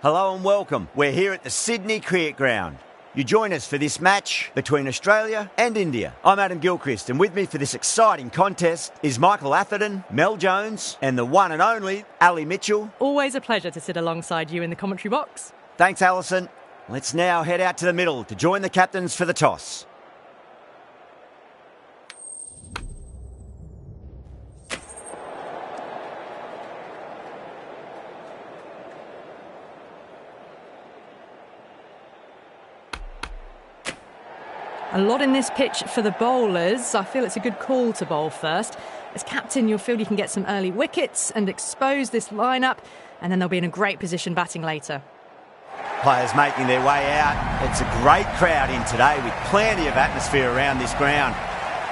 Hello and welcome. We're here at the Sydney Cricket Ground. You join us for this match between Australia and India. I'm Adam Gilchrist, and with me for this exciting contest is Michael Atherton, Mel Jones, and the one and only Ali Mitchell. Always a pleasure to sit alongside you in the commentary box. Thanks, Alison. Let's now head out to the middle to join the captains for the toss. A lot in this pitch for the bowlers. I feel it's a good call to bowl first. As captain, you'll feel you can get some early wickets and expose this lineup, and then they'll be in a great position batting later. Players making their way out. It's a great crowd in today with plenty of atmosphere around this ground.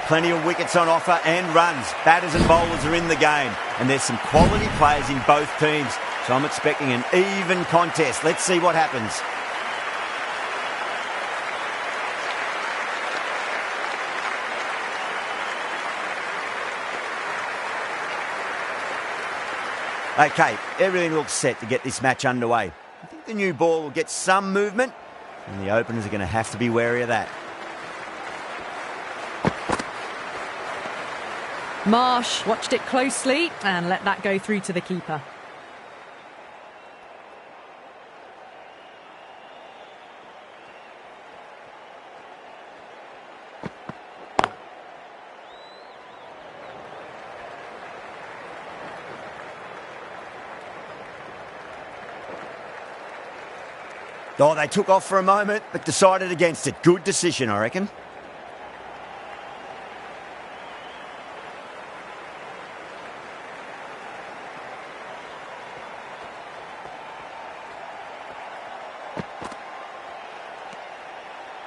Plenty of wickets on offer and runs. Batters and bowlers are in the game, and there's some quality players in both teams. So I'm expecting an even contest. Let's see what happens. OK, everything looks set to get this match underway. I think the new ball will get some movement, and the openers are going to have to be wary of that. Marsh watched it closely and let that go through to the keeper. Oh, they took off for a moment, but decided against it. Good decision, I reckon.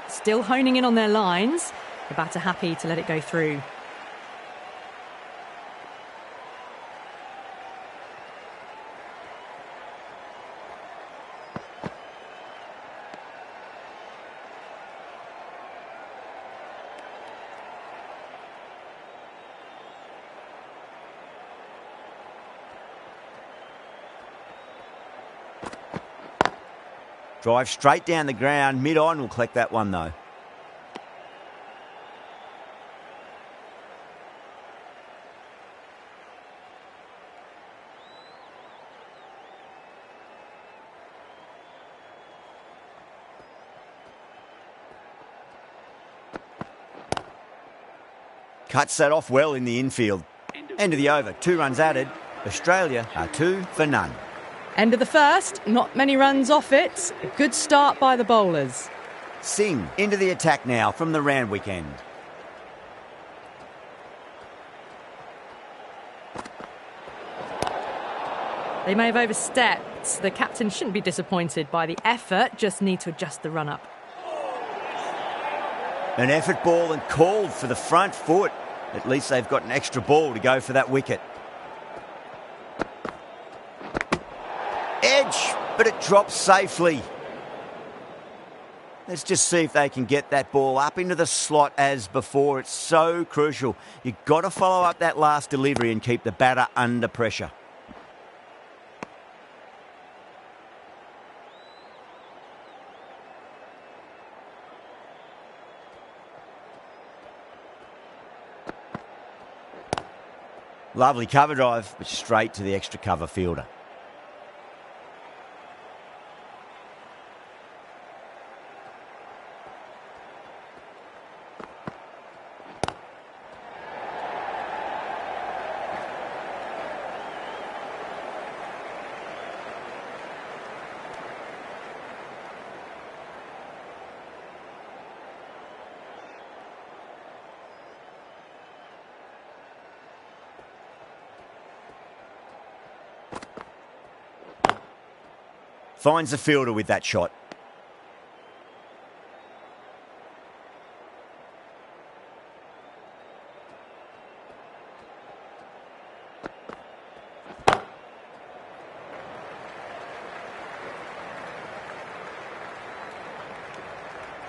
Still honing in on their lines. The batter happy to let it go through. Drive straight down the ground, mid-on. We'll collect that one, though. Cuts that off well in the infield. End of the over. 2 runs added. Australia are 2 for none. End of the first, not many runs off it. A good start by the bowlers. Singh into the attack now from the Randwick end. They may have overstepped. The captain shouldn't be disappointed by the effort, just need to adjust the run-up. An effort ball and called for the front foot. At least they've got an extra ball to go for that wicket. Edge, but it drops safely. Let's just see if they can get that ball up into the slot as before. It's so crucial. You've got to follow up that last delivery and keep the batter under pressure. Lovely cover drive, but straight to the extra cover fielder. Finds the fielder with that shot.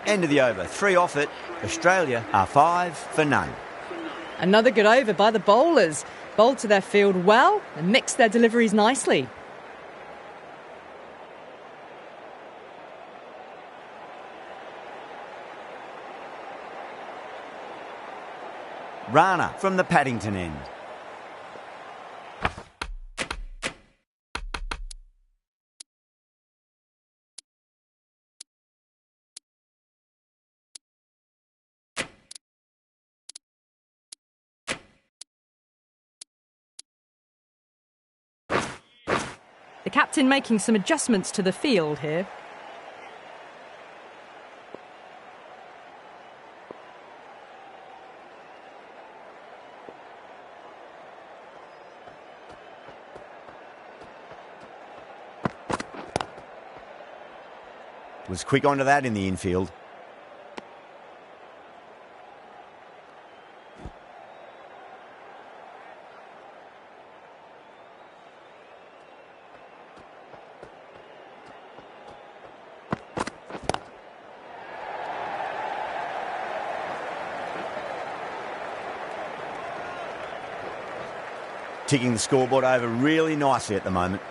End of the over. 3 off it. Australia are 5 for none. Another good over by the bowlers. Bowled to their field well and mixed their deliveries nicely. Rana from the Paddington end. The captain making some adjustments to the field here. Was quick onto that in the infield. Ticking the scoreboard over really nicely at the moment.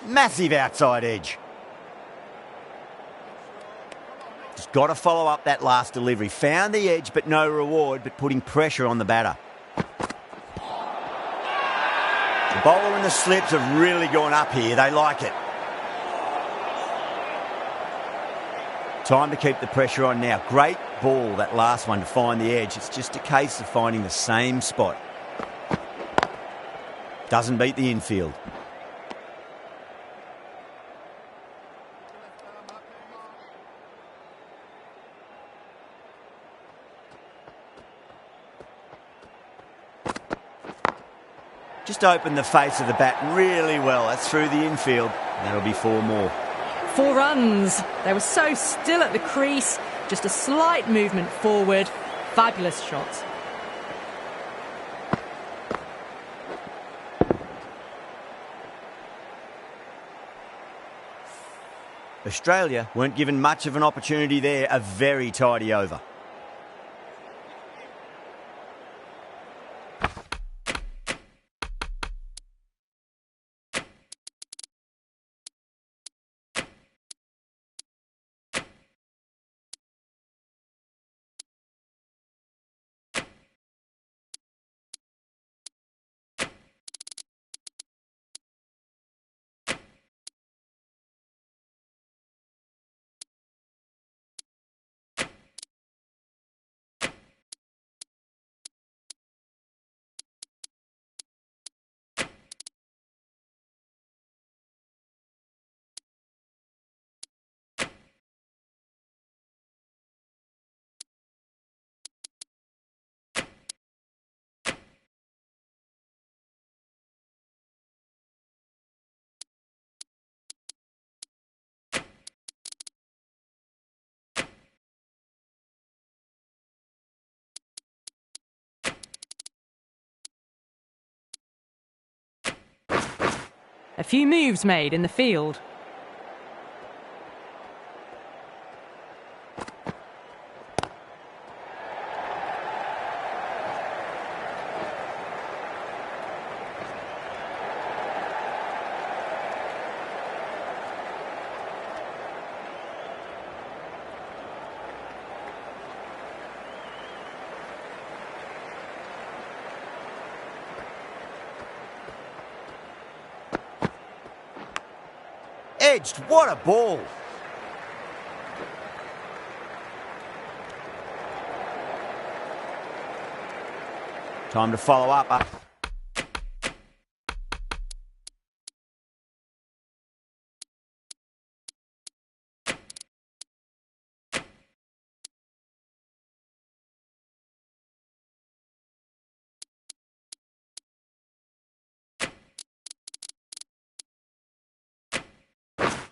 Massive outside edge. Just got to follow up that last delivery. Found the edge, but no reward, but putting pressure on the batter. The bowler and the slips have really gone up here. They like it. Time to keep the pressure on now. Great ball, that last one, to find the edge. It's just a case of finding the same spot. Doesn't beat the infield. Just opened the face of the bat really well. That's through the infield. That'll be 4 more. 4 runs. They were so still at the crease. Just a slight movement forward. Fabulous shot. Australia weren't given much of an opportunity there. A very tidy over. A few moves made in the field. Edged, what a ball. Time to follow up.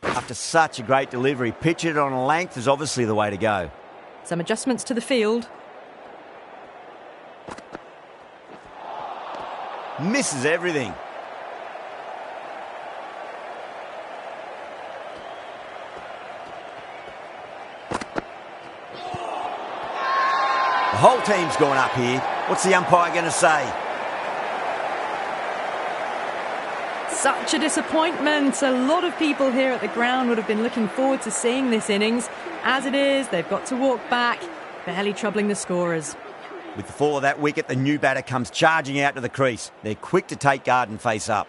After such a great delivery, pitch it on a length is obviously the way to go. Some adjustments to the field. Misses everything. The whole team's gone up here. What's the umpire going to say? Such a disappointment. A lot of people here at the ground would have been looking forward to seeing this innings. As it is, they've got to walk back, barely troubling the scorers. With the fall of that wicket, the new batter comes charging out to the crease. They're quick to take guard and face up.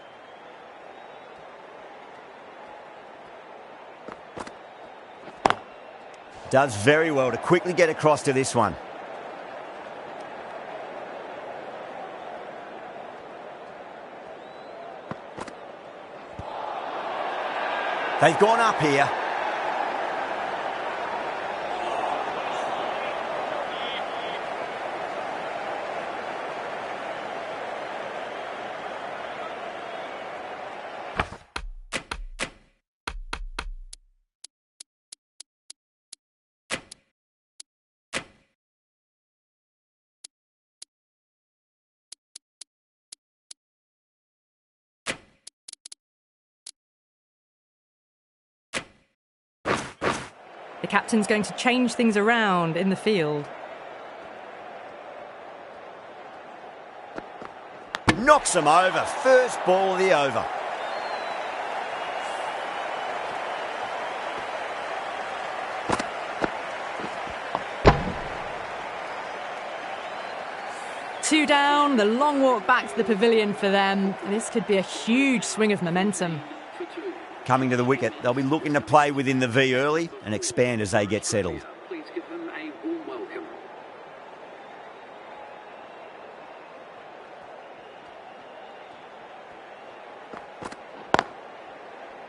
Does very well to quickly get across to this one. They've gone up here. The captain's going to change things around in the field. Knocks them over. First ball of the over. Two down, the long walk back to the pavilion for them. This could be a huge swing of momentum. Coming to the wicket, they'll be looking to play within the V early and expand as they get settled. Please give them a warm welcome.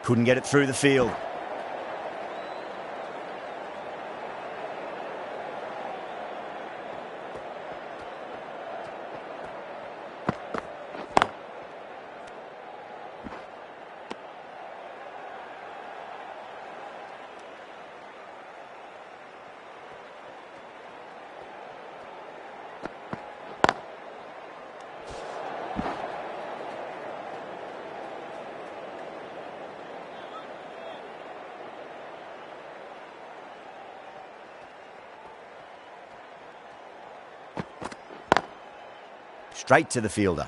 Couldn't get it through the field. Straight to the fielder.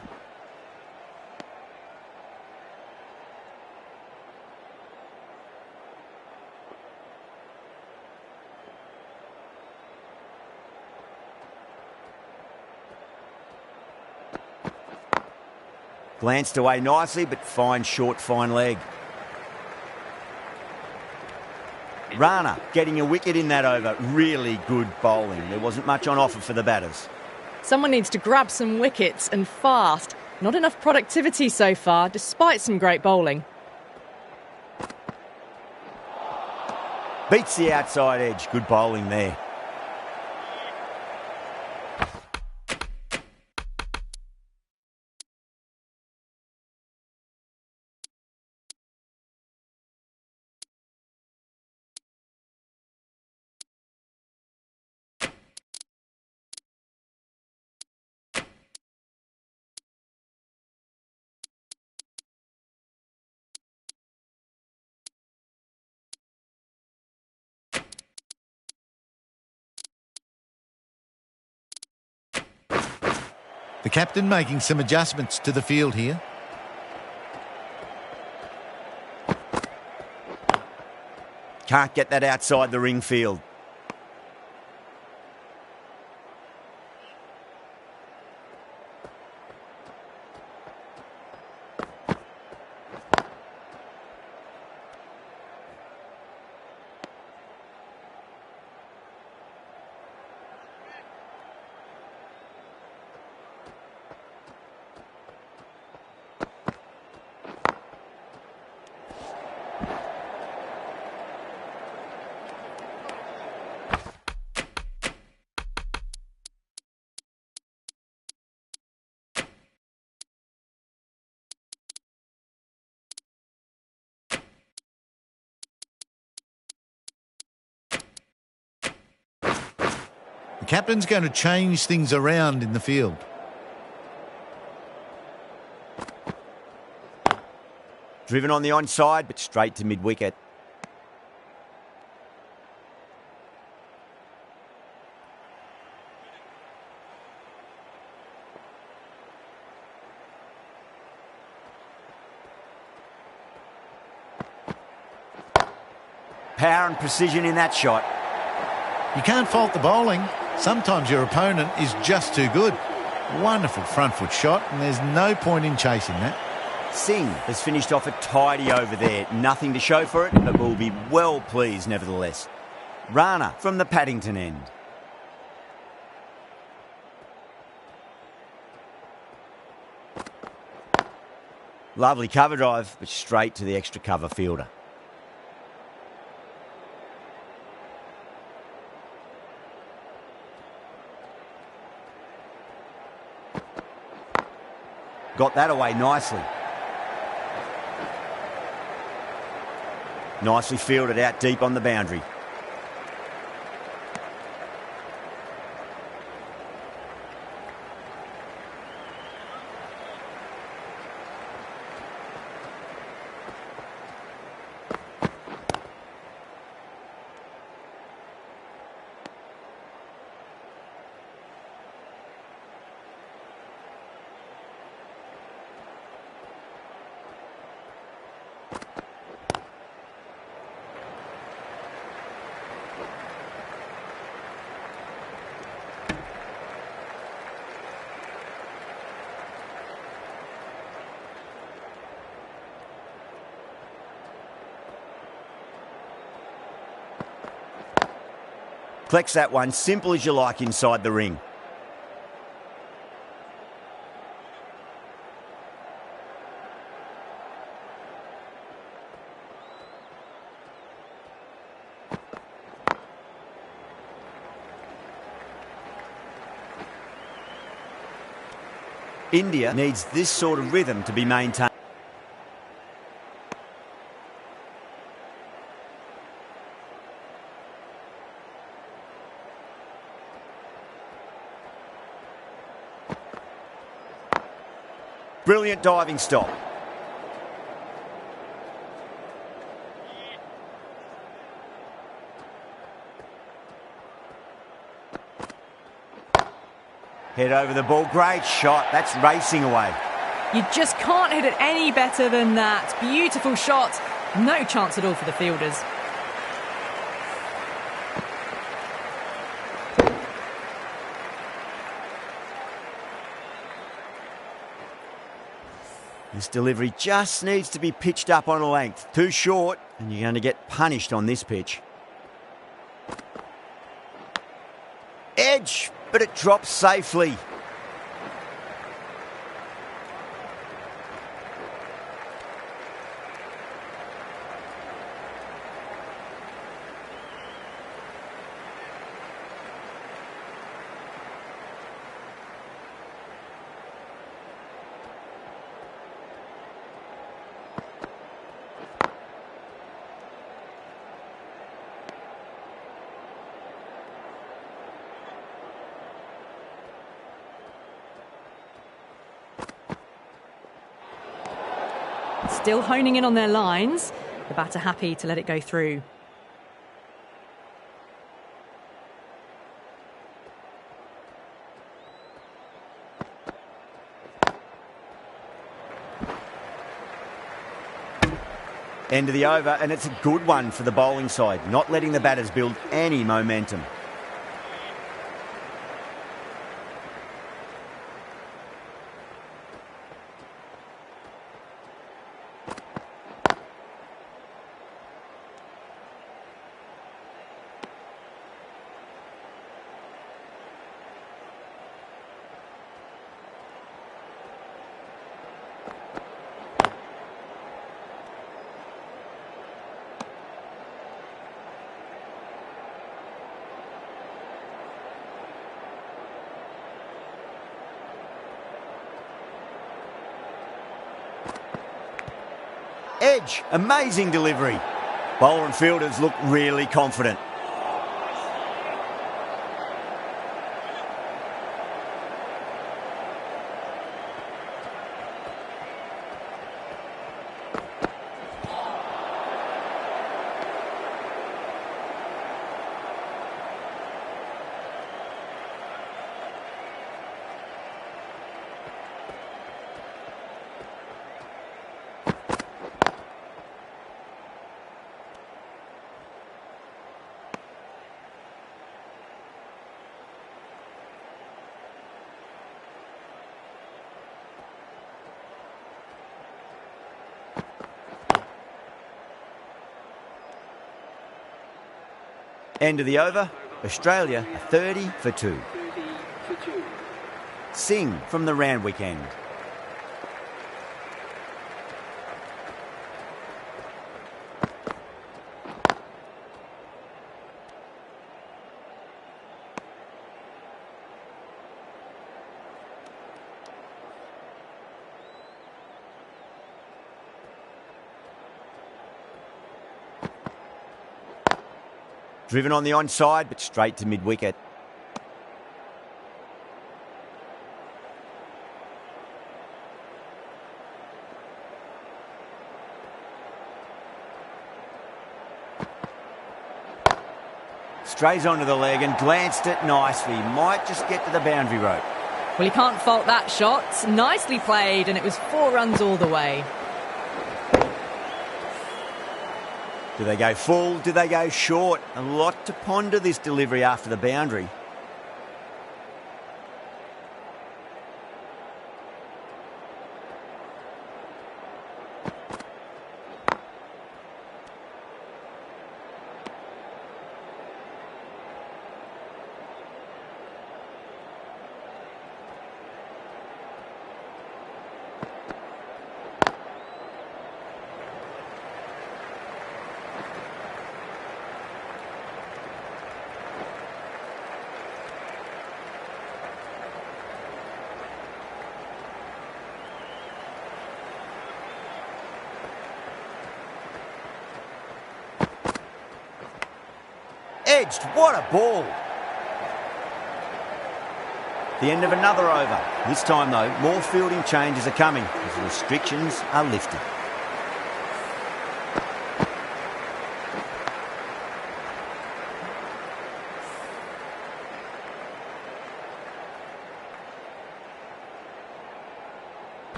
Glanced away nicely, but fine short, fine leg. Rana getting a wicket in that over. Really good bowling. There wasn't much on offer for the batters. Someone needs to grab some wickets and fast. Not enough productivity so far, despite some great bowling. Beats the outside edge. Good bowling there. The captain making some adjustments to the field here. Can't get that outside the ring field. The captain's going to change things around in the field. Driven on the onside, but straight to mid-wicket. power and precision in that shot. You can't fault the bowling. Sometimes your opponent is just too good. Wonderful front foot shot, and there's no point in chasing that. Singh has finished off a tidy over there. Nothing to show for it, but will be well pleased nevertheless. Rana from the Paddington end. Lovely cover drive, but straight to the extra cover fielder. Got that away nicely. Nicely fielded out deep on the boundary. Collects that one, simple as you like inside the ring. India needs this sort of rhythm to be maintained. Brilliant diving stop. Head over the ball. Great shot. That's racing away. You just can't hit it any better than that. Beautiful shot. No chance at all for the fielders. This delivery just needs to be pitched up on a length. Too short, and you're going to get punished on this pitch. Edge, but it drops safely. Still honing in on their lines. The batter happy to let it go through. End of the over, and it's a good one for the bowling side, not letting the batters build any momentum. Edge, amazing delivery. Bowler and fielders look really confident. End of the over. Australia 30 for 2. 30 for 2. Sing from the Randwick end. Driven on the onside, but straight to mid-wicket. Strays onto the leg and glanced it nicely. Might just get to the boundary rope. Well, you can't fault that shot. Nicely played, and it was 4 runs all the way. Do they go full? Do they go short? A lot to ponder this delivery after the boundary. Edged, what a ball. The end of another over. This time though, more fielding changes are coming as the restrictions are lifted.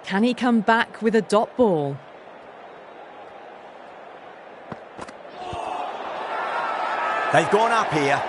Can he come back with a dot ball? They've gone up here.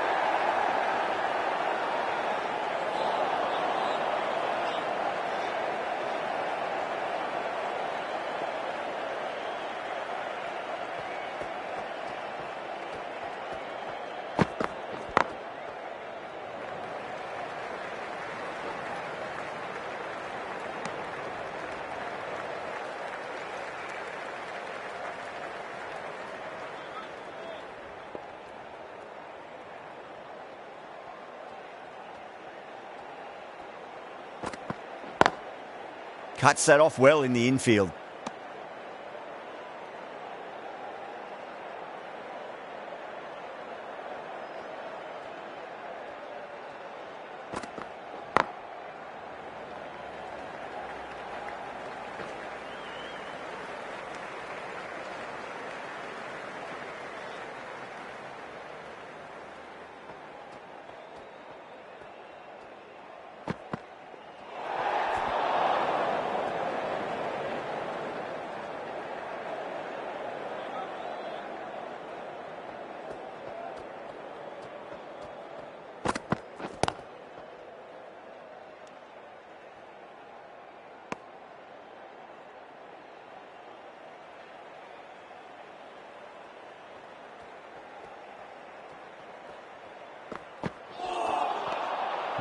Cuts that off well in the infield.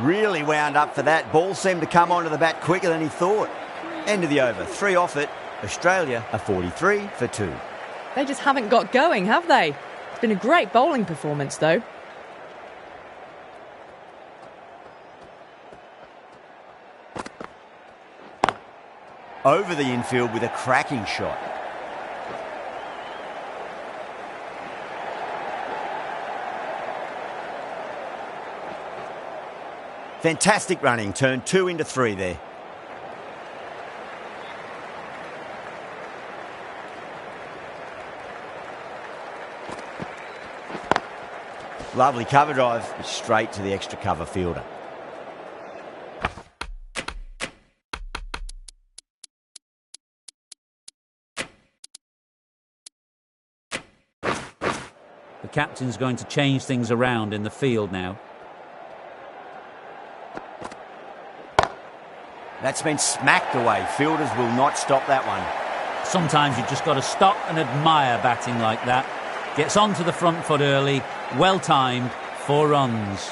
Really wound up for that. Ball seemed to come onto the bat quicker than he thought. End of the over. 3 off it. Australia are 43 for 2. They just haven't got going, have they? It's been a great bowling performance, though. Over the infield with a cracking shot. Fantastic running. Turned 2 into 3 there. Lovely cover drive, straight to the extra cover fielder. The captain's going to change things around in the field now. That's been smacked away. Fielders will not stop that one. Sometimes you've just got to stop and admire batting like that. Gets onto the front foot early, well timed, 4 runs.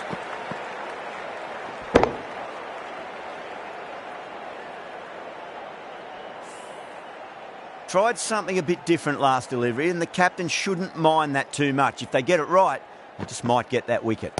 Tried something a bit different last delivery, and the captain shouldn't mind that too much. If they get it right, they just might get that wicket.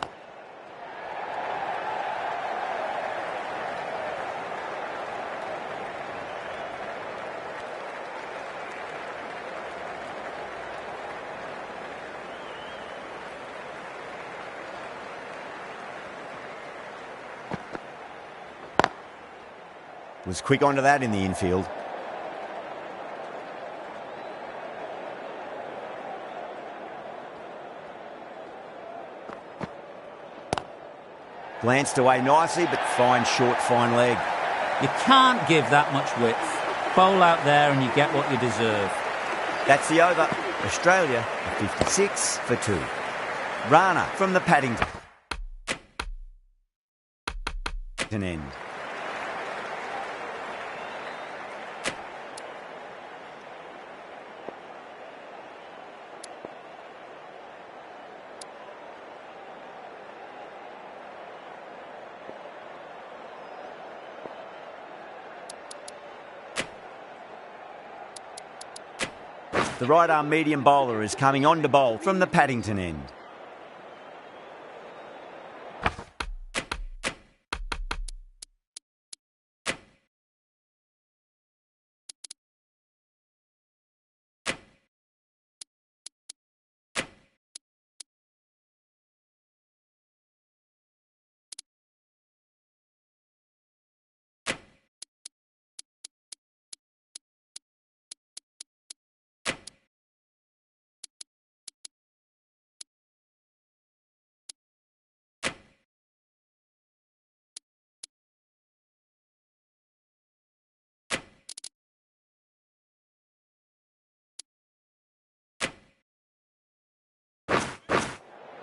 Was quick onto that in the infield. Glanced away nicely, but fine short, fine leg. You can't give that much width. Bowl out there and you get what you deserve. That's the over. Australia are 56 for 2. Rana from the Paddington end. The right-arm medium bowler is coming on to bowl from the Paddington end.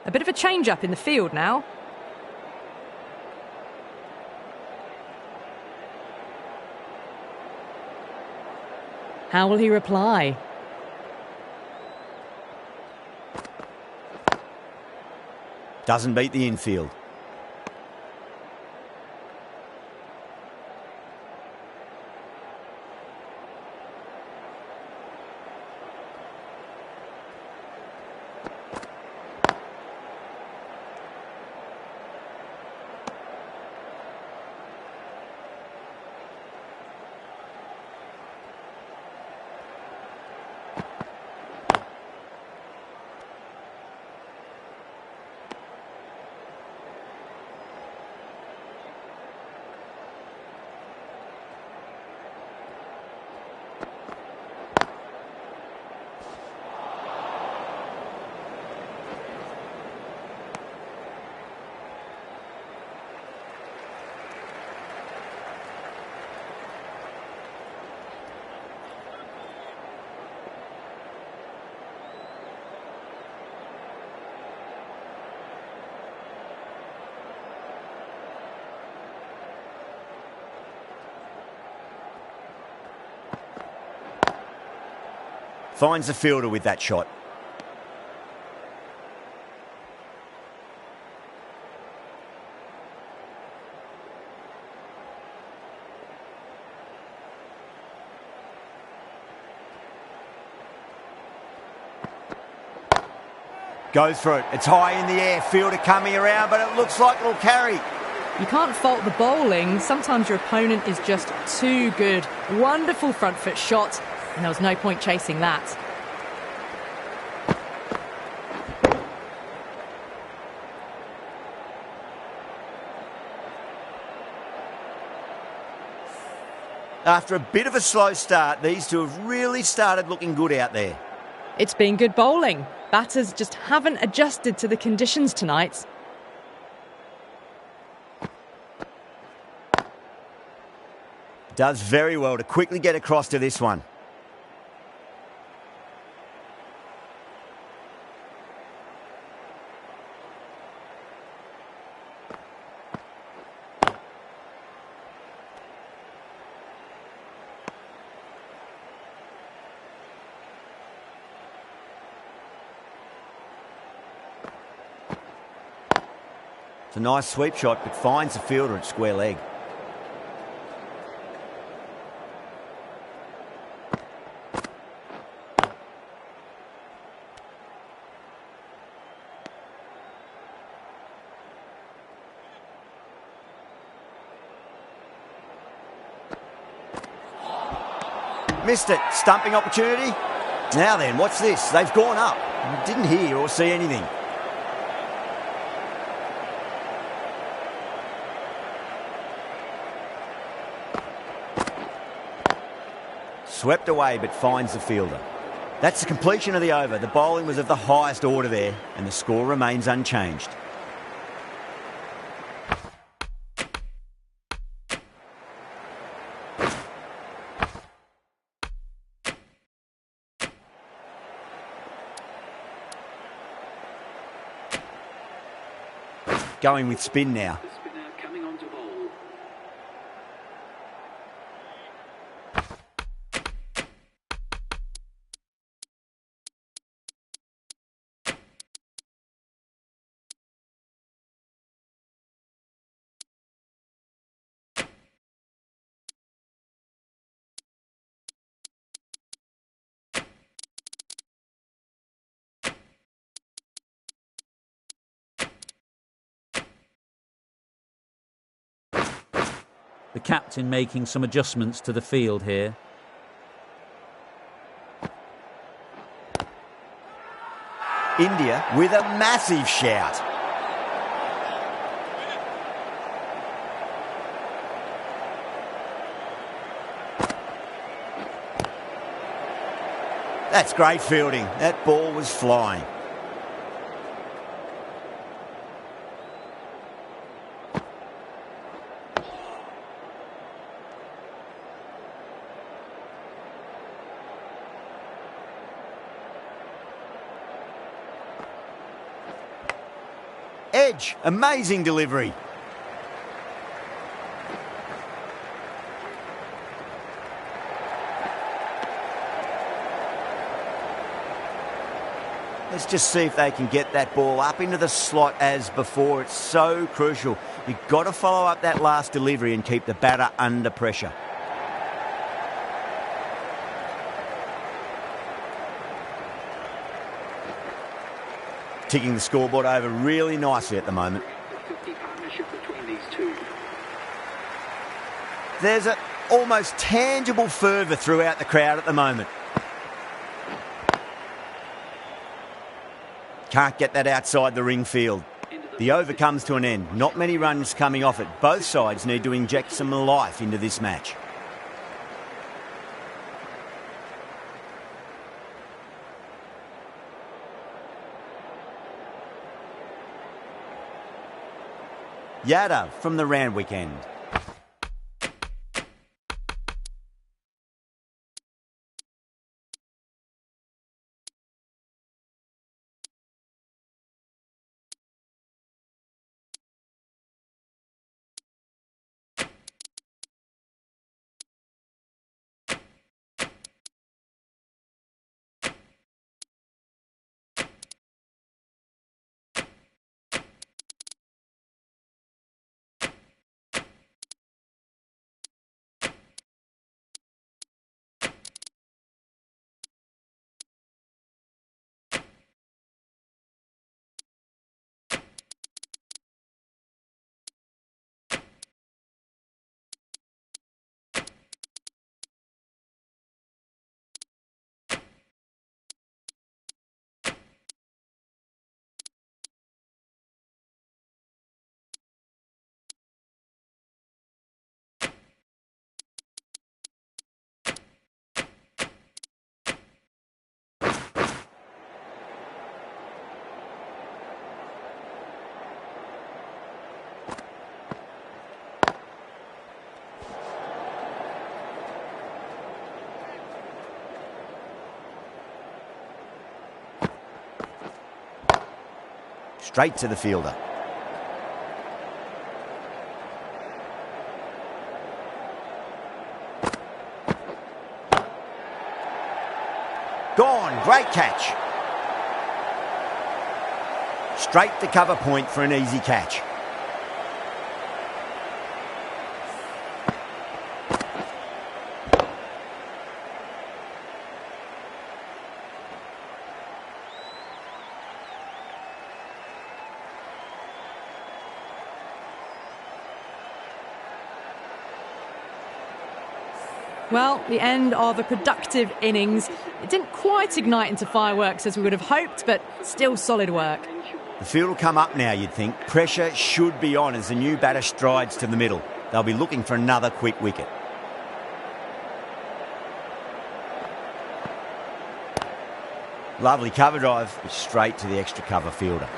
A bit of a change-up in the field now. How will he reply? Doesn't beat the infield. Finds the fielder with that shot. Goes for it. It's high in the air. Fielder coming around, but it looks like it'll carry. You can't fault the bowling. Sometimes your opponent is just too good. Wonderful front foot shot, and there was no point chasing that. After a bit of a slow start, these two have really started looking good out there. It's been good bowling. Batters just haven't adjusted to the conditions tonight. Does very well to quickly get across to this one. It's a nice sweep shot, but finds the fielder at square leg. Missed it. Stumping opportunity. Now then, watch this. They've gone up. Didn't hear or see anything. Swept away, but finds the fielder. That's the completion of the over. The bowling was of the highest order there, and the score remains unchanged. Going with spin now. The spinner coming on to bowl. The captain making some adjustments to the field here. India with a massive shout. That's great fielding. That ball was flying. Edge, amazing delivery. Let's just see if they can get that ball up into the slot as before. It's so crucial. You've got to follow up that last delivery and keep the batter under pressure. Ticking the scoreboard over really nicely at the moment. 50 partnership between these two. There's an almost tangible fervour throughout the crowd at the moment. Can't get that outside the ring field. The over comes to an end. Not many runs coming off it. Both sides need to inject some life into this match. Yadav from the Randwick end. Straight to the fielder. Gone. Great catch. Straight to cover point for an easy catch. Well, the end of a productive innings. It didn't quite ignite into fireworks as we would have hoped, but still solid work. The field will come up now, you'd think. Pressure should be on as the new batter strides to the middle. They'll be looking for another quick wicket. Lovely cover drive, but straight to the extra cover fielder.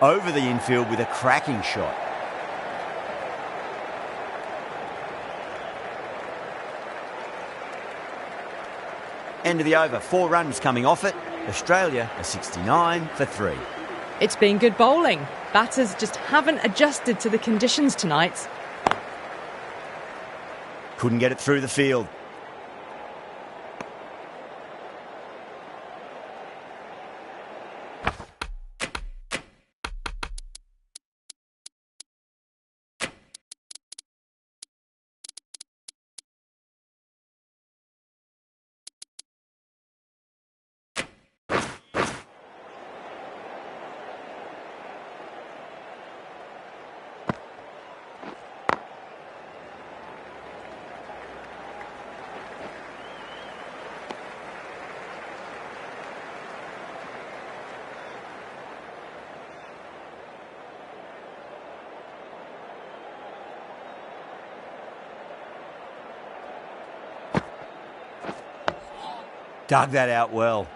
Over the infield with a cracking shot. End of the over, 4 runs coming off it. Australia are 69 for 3. It's been good bowling. Batters just haven't adjusted to the conditions tonight. Couldn't get it through the field. Dug that out well.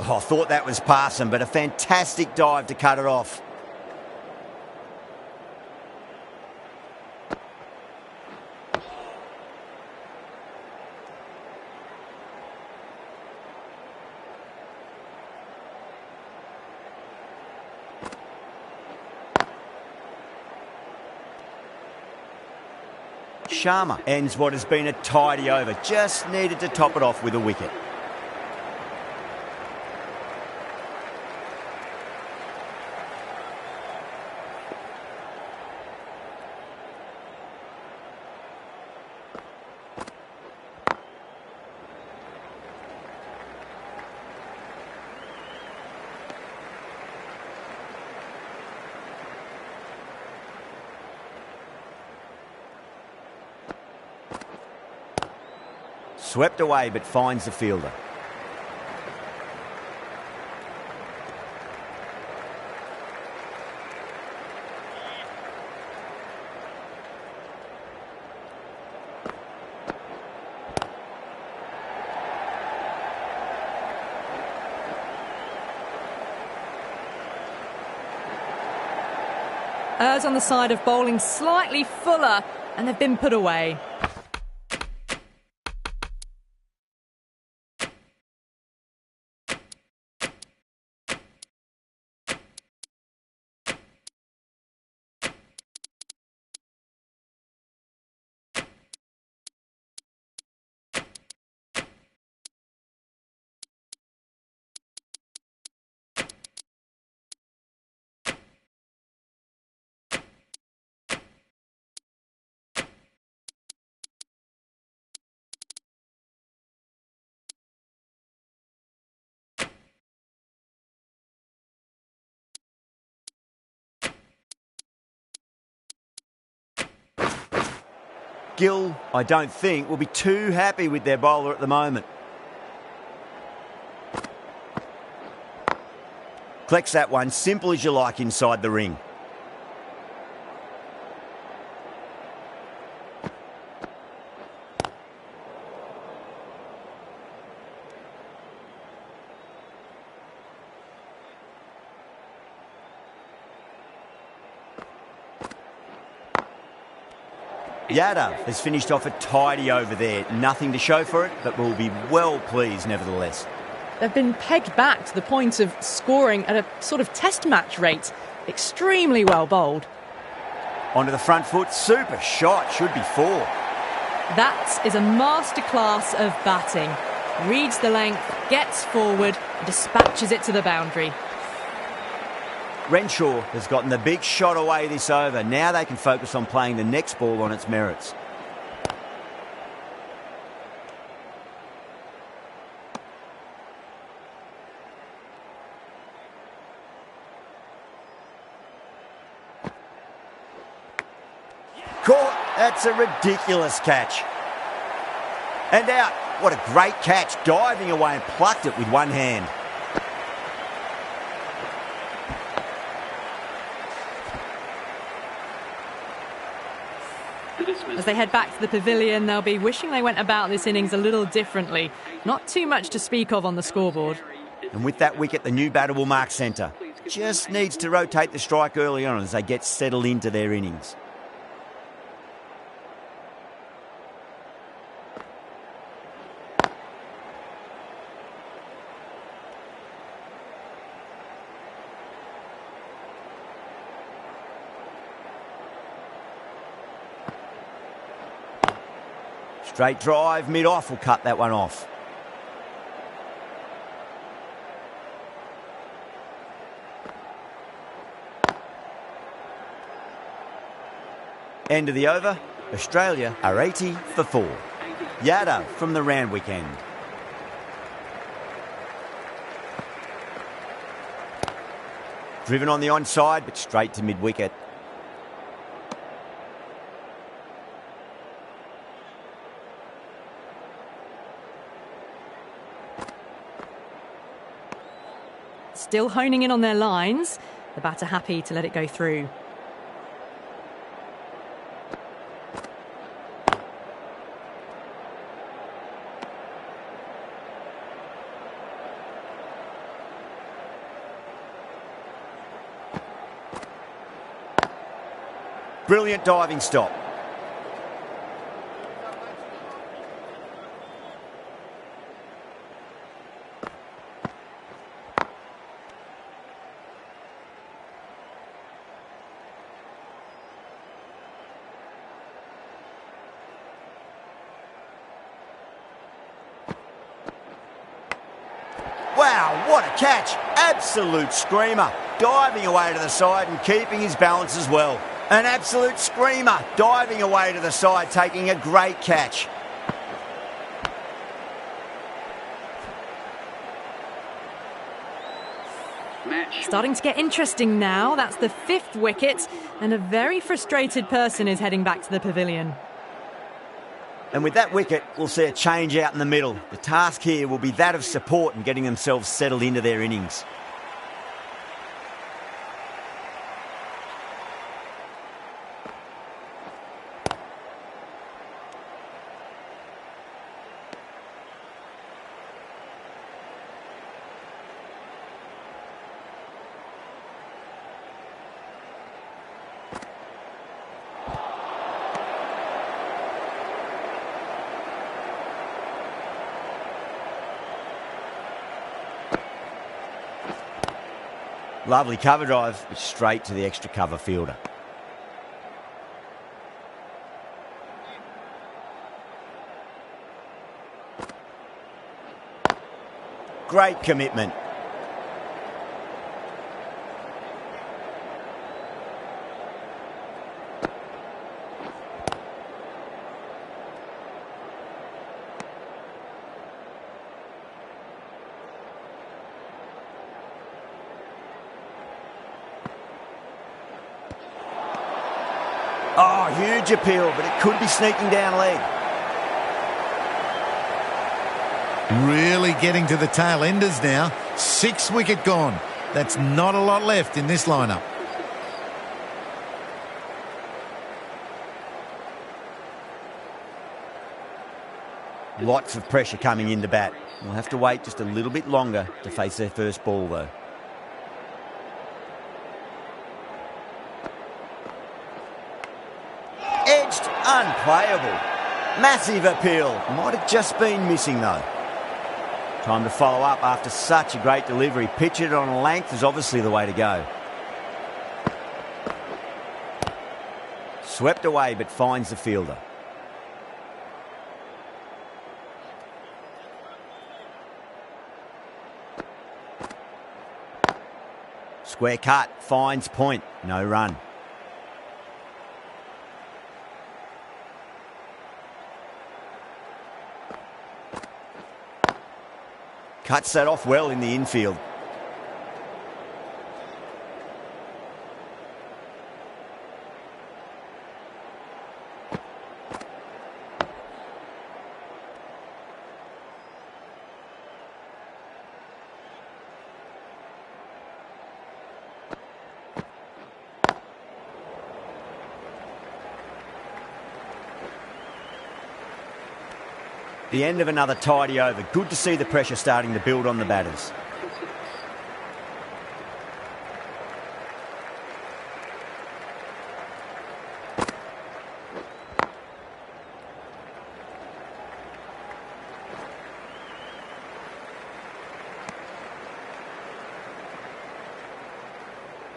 Oh, I thought that was passing, but a fantastic dive to cut it off. Sharma ends what has been a tidy over. Just needed to top it off with a wicket. Swept away, but finds the fielder. Errs on the side of bowling slightly fuller, and they've been put away. Gill, I don't think, will be too happy with their bowler at the moment. Collects that one, simple as you like, inside the ring. Yadav has finished off a tidy over there. Nothing to show for it, but will be well pleased nevertheless. They've been pegged back to the point of scoring at a sort of test match rate. Extremely well bowled. Onto the front foot, super shot, should be 4. That is a masterclass of batting. Reads the length, gets forward, and dispatches it to the boundary. Renshaw has gotten the big shot away this over. Now they can focus on playing the next ball on its merits. Caught. That's a ridiculous catch. And out. What a great catch. Diving away and plucked it with one hand. As they head back to the pavilion, they'll be wishing they went about this innings a little differently. Not too much to speak of on the scoreboard. And with that wicket, the new batter will mark centre. Just needs to rotate the strike early on as they get settled into their innings. Straight drive, mid-off will cut that one off. End of the over. Australia are 80 for 4. Yadav from the Randwick end. Driven on the onside, but straight to mid-wicket. Still honing in on their lines. The batter happy to let it go through. Brilliant diving stop. Wow, what a catch. Absolute screamer. Diving away to the side and keeping his balance as well. An absolute screamer. Diving away to the side, taking a great catch. Starting to get interesting now. That's the 5th wicket, and a very frustrated person is heading back to the pavilion. And with that wicket, we'll see a change out in the middle. The task here will be that of support and getting themselves settled into their innings. Lovely cover drive, but straight to the extra cover fielder. Great commitment. Oh, huge appeal, but it could be sneaking down leg. Really getting to the tail enders now. 6 wicket gone. That's not a lot left in this lineup. Lots of pressure coming into bat. We'll have to wait just a little bit longer to face their first ball, though. Edged, unplayable. Massive appeal. Might have just been missing, though. Time to follow up after such a great delivery. Pitch it on a length is obviously the way to go. Swept away, but finds the fielder. Square cut, finds point, no run. Cuts that off well in the infield. The end of another tidy over. Good to see the pressure starting to build on the batters.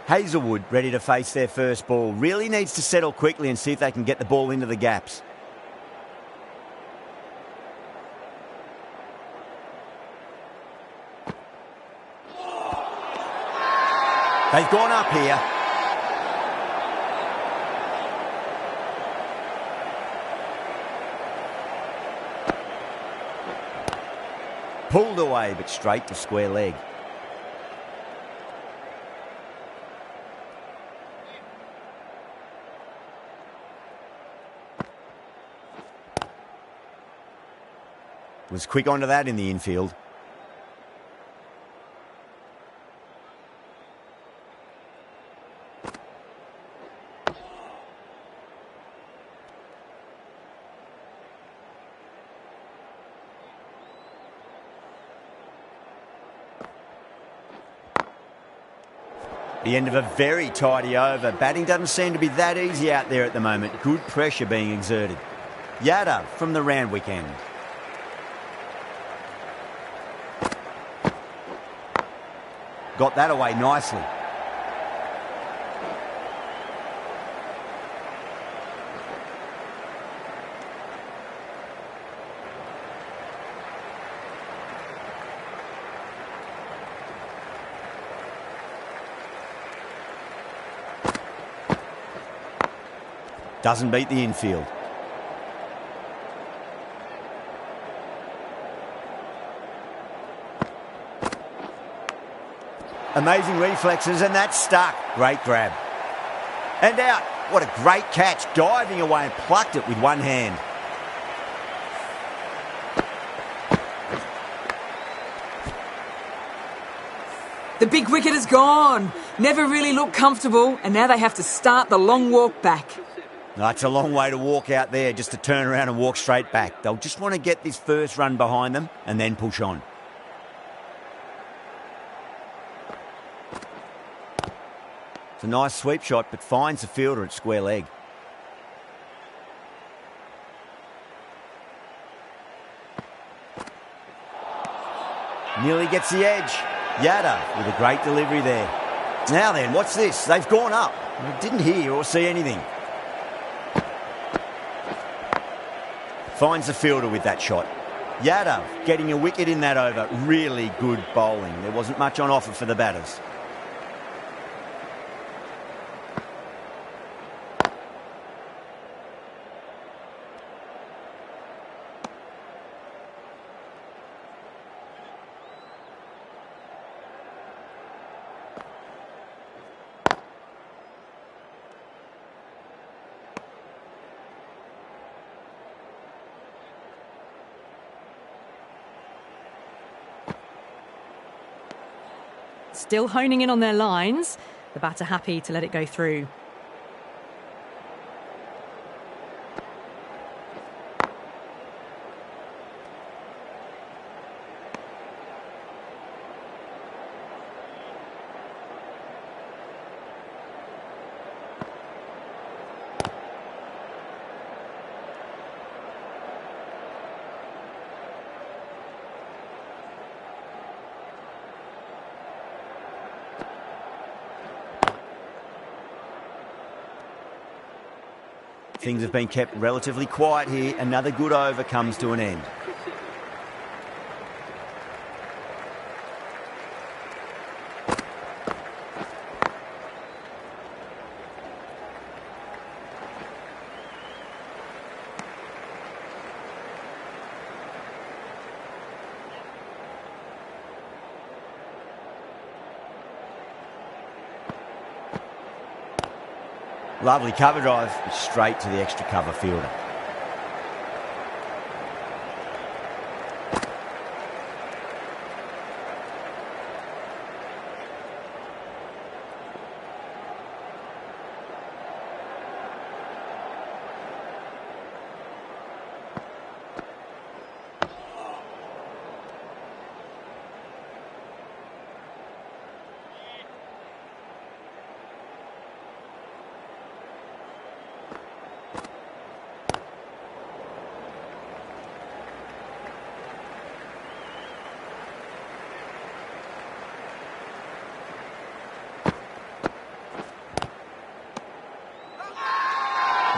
Hazelwood ready to face their first ball. Really needs to settle quickly and see if they can get the ball into the gaps. They've gone up here. Pulled away, but straight to square leg. Was quick onto that in the infield. The end of a very tidy over. Batting doesn't seem to be that easy out there at the moment. Good pressure being exerted. Yadav from the Randwick end. Got that away nicely. Doesn't beat the infield. Amazing reflexes, and that's stuck. Great grab. And out. What a great catch. Diving away and plucked it with one hand. The big wicket is gone. Never really looked comfortable, and now they have to start the long walk back. It's a long way to walk out there just to turn around and walk straight back. They'll just want to get this first run behind them and then push on. It's a nice sweep shot, but finds the fielder at square leg. Nearly gets the edge. Yada with a great delivery there. Now then, what's this? They've gone up. I didn't hear or see anything. Finds the fielder with that shot. Yadav getting a wicket in that over. Really good bowling. There wasn't much on offer for the batters. Still honing in on their lines. The batter happy to let it go through. Things have been kept relatively quiet here. Another good over comes to an end. Lovely cover drive, straight to the extra cover fielder.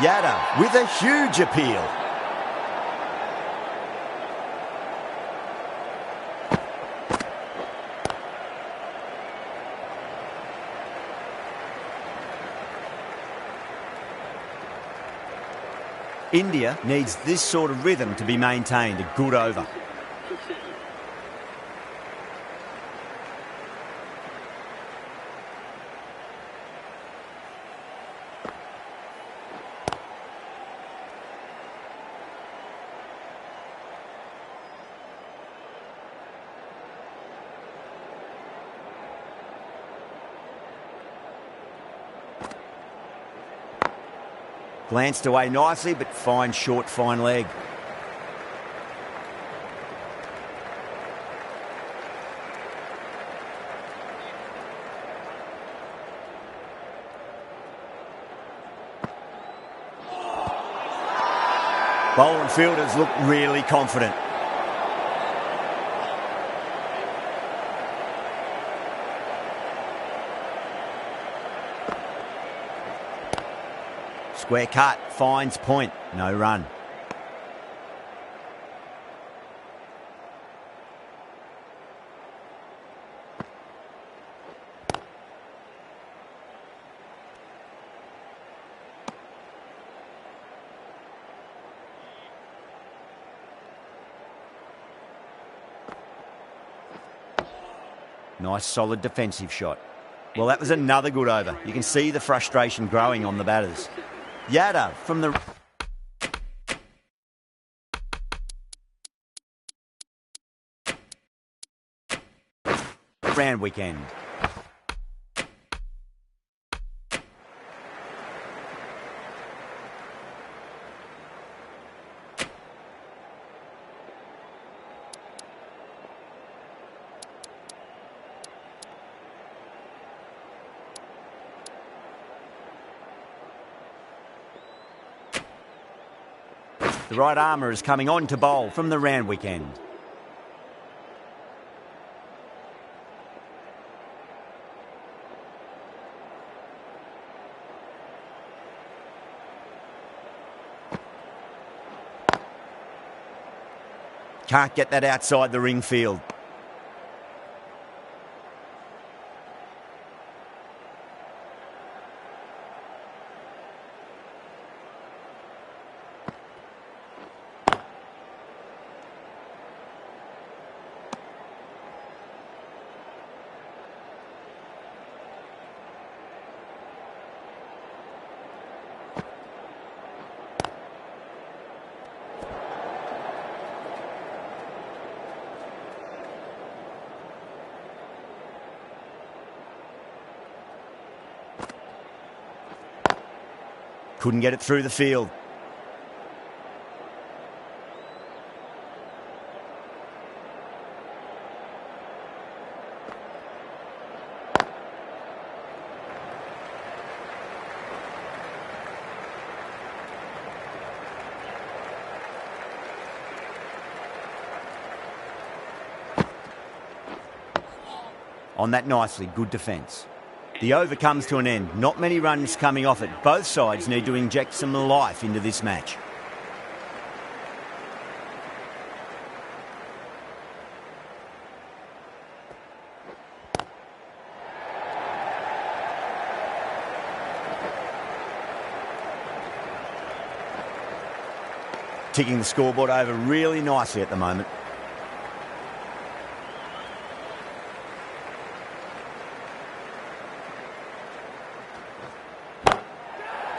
Yada with a huge appeal. India needs this sort of rhythm to be maintained. A good over. Glanced away nicely, but fine short, fine leg. Bowler and fielders look really confident. Square cut, finds point, no run. Nice solid defensive shot. Well, that was another good over. You can see the frustration growing on the batters. Yada from the... round weekend. The right armour is coming on to bowl from the round weekend. Can't get that outside the ring field. Couldn't get it through the field. On that nicely, good defence. The over comes to an end. Not many runs coming off it. Both sides need to inject some life into this match. Ticking the scoreboard over really nicely at the moment.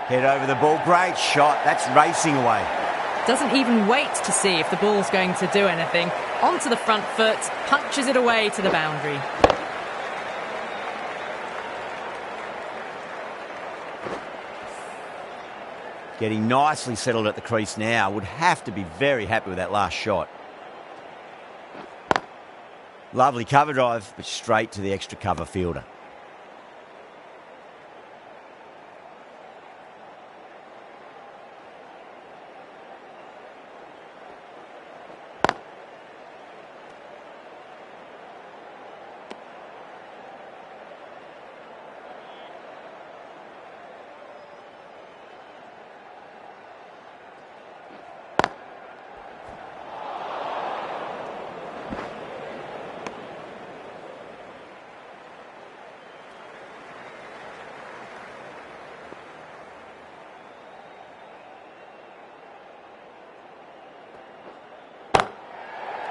Head over the ball. Great shot. That's racing away. Doesn't even wait to see if the ball's going to do anything. Onto the front foot, punches it away to the boundary. Getting nicely settled at the crease now. Would have to be very happy with that last shot. Lovely cover drive, but straight to the extra cover fielder.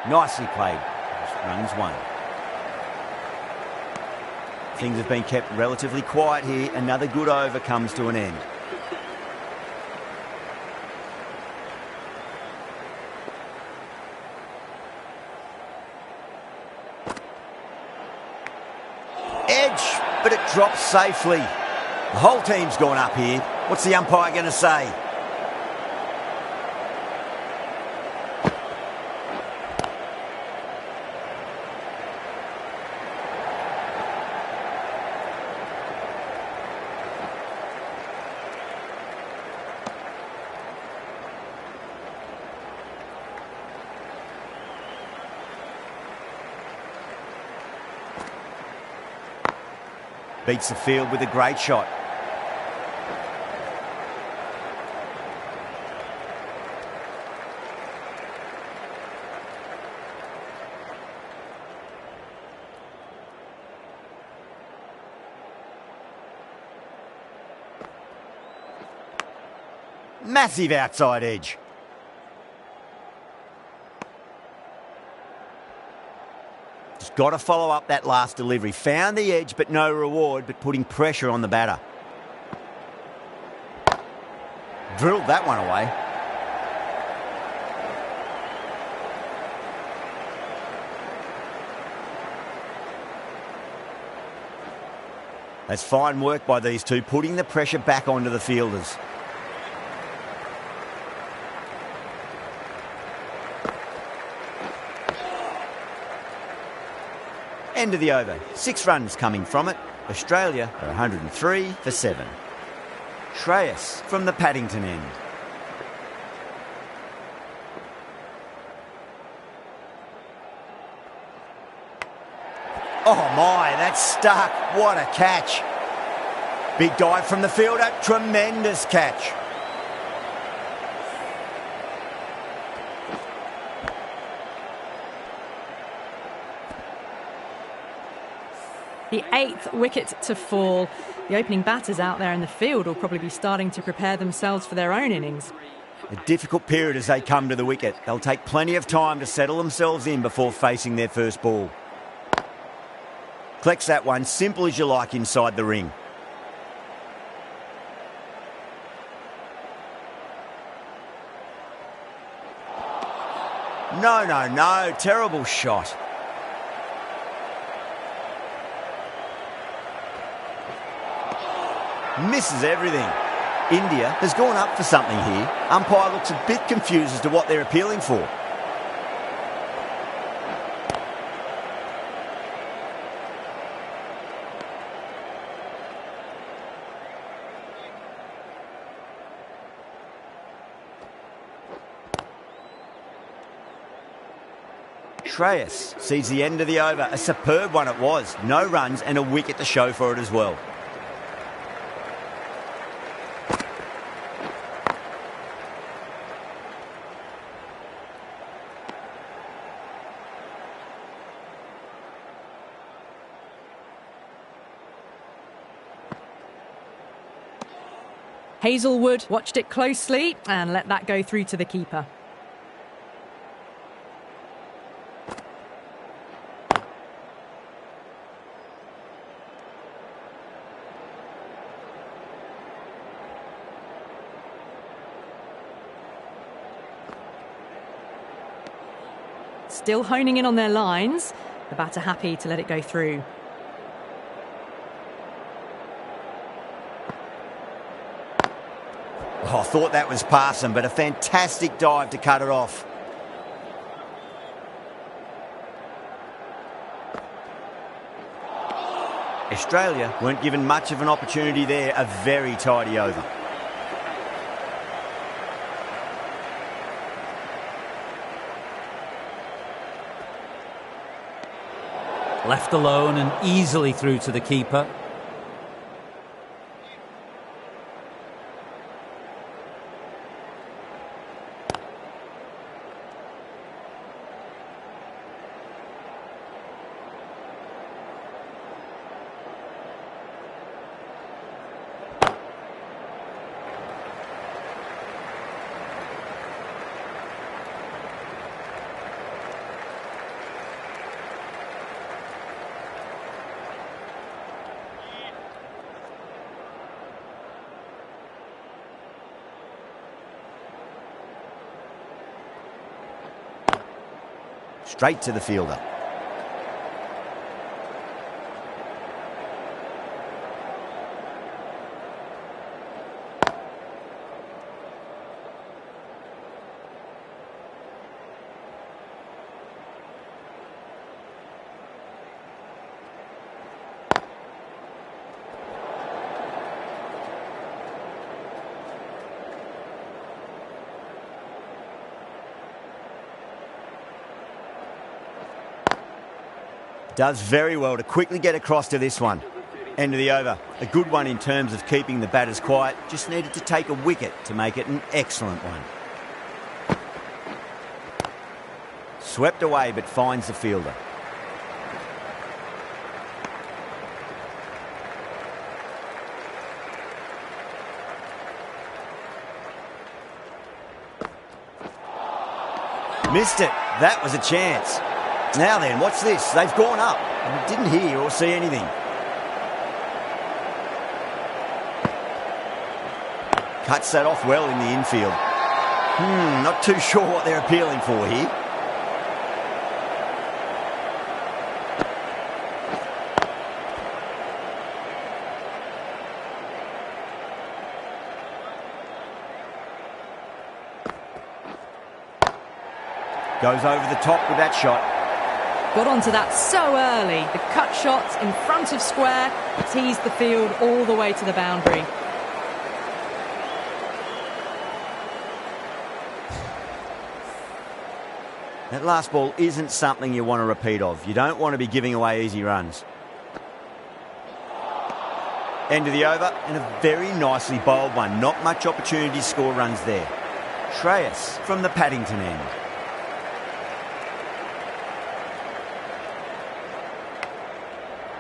Nicely played. Runs one. Things have been kept relatively quiet here. Another good over comes to an end. Edge, but it drops safely. The whole team's gone up here. What's the umpire going to say? Beats the field with a great shot. Massive outside edge. Just got to follow up that last delivery. Found the edge, but no reward, but putting pressure on the batter. Drilled that one away. That's fine work by these two, putting the pressure back onto the fielders. End of the over. 6 runs coming from it. Australia are 103 for 7. Shreyas from the Paddington end. Oh my, that's stuck. What a catch. Big dive from the fielder. Tremendous catch. The 8th wicket to fall. The opening batters out there in the field will probably be starting to prepare themselves for their own innings. A difficult period as they come to the wicket. They'll take plenty of time to settle themselves in before facing their first ball. Collects that one, simple as you like inside the ring. No, terrible shot. Misses everything. India has gone up for something here. Umpire looks a bit confused as to what they're appealing for. Shreyas sees the end of the over. A superb one it was. No runs and a wicket to show for it as well. Hazelwood watched it closely and let that go through to the keeper. Still honing in on their lines. The batter happy to let it go through. Oh, I thought that was passing, but a fantastic dive to cut it off. Australia weren't given much of an opportunity there. A very tidy over. Left alone and easily through to the keeper. Straight to the fielder. Does very well to quickly get across to this one. End of the over. A good one in terms of keeping the batters quiet. Just needed to take a wicket to make it an excellent one. Swept away but finds the fielder. Missed it. That was a chance. Now then, what's this? They've gone up. And didn't hear or see anything. Cuts that off well in the infield. Not too sure what they're appealing for here. Goes over the top with that shot. Got onto that so early. The cut shot in front of square teased the field all the way to the boundary. That last ball isn't something you want to repeat of. You don't want to be giving away easy runs. End of the over and a very nicely bowled one. Not much opportunity to score runs there. Shreyas from the Paddington end.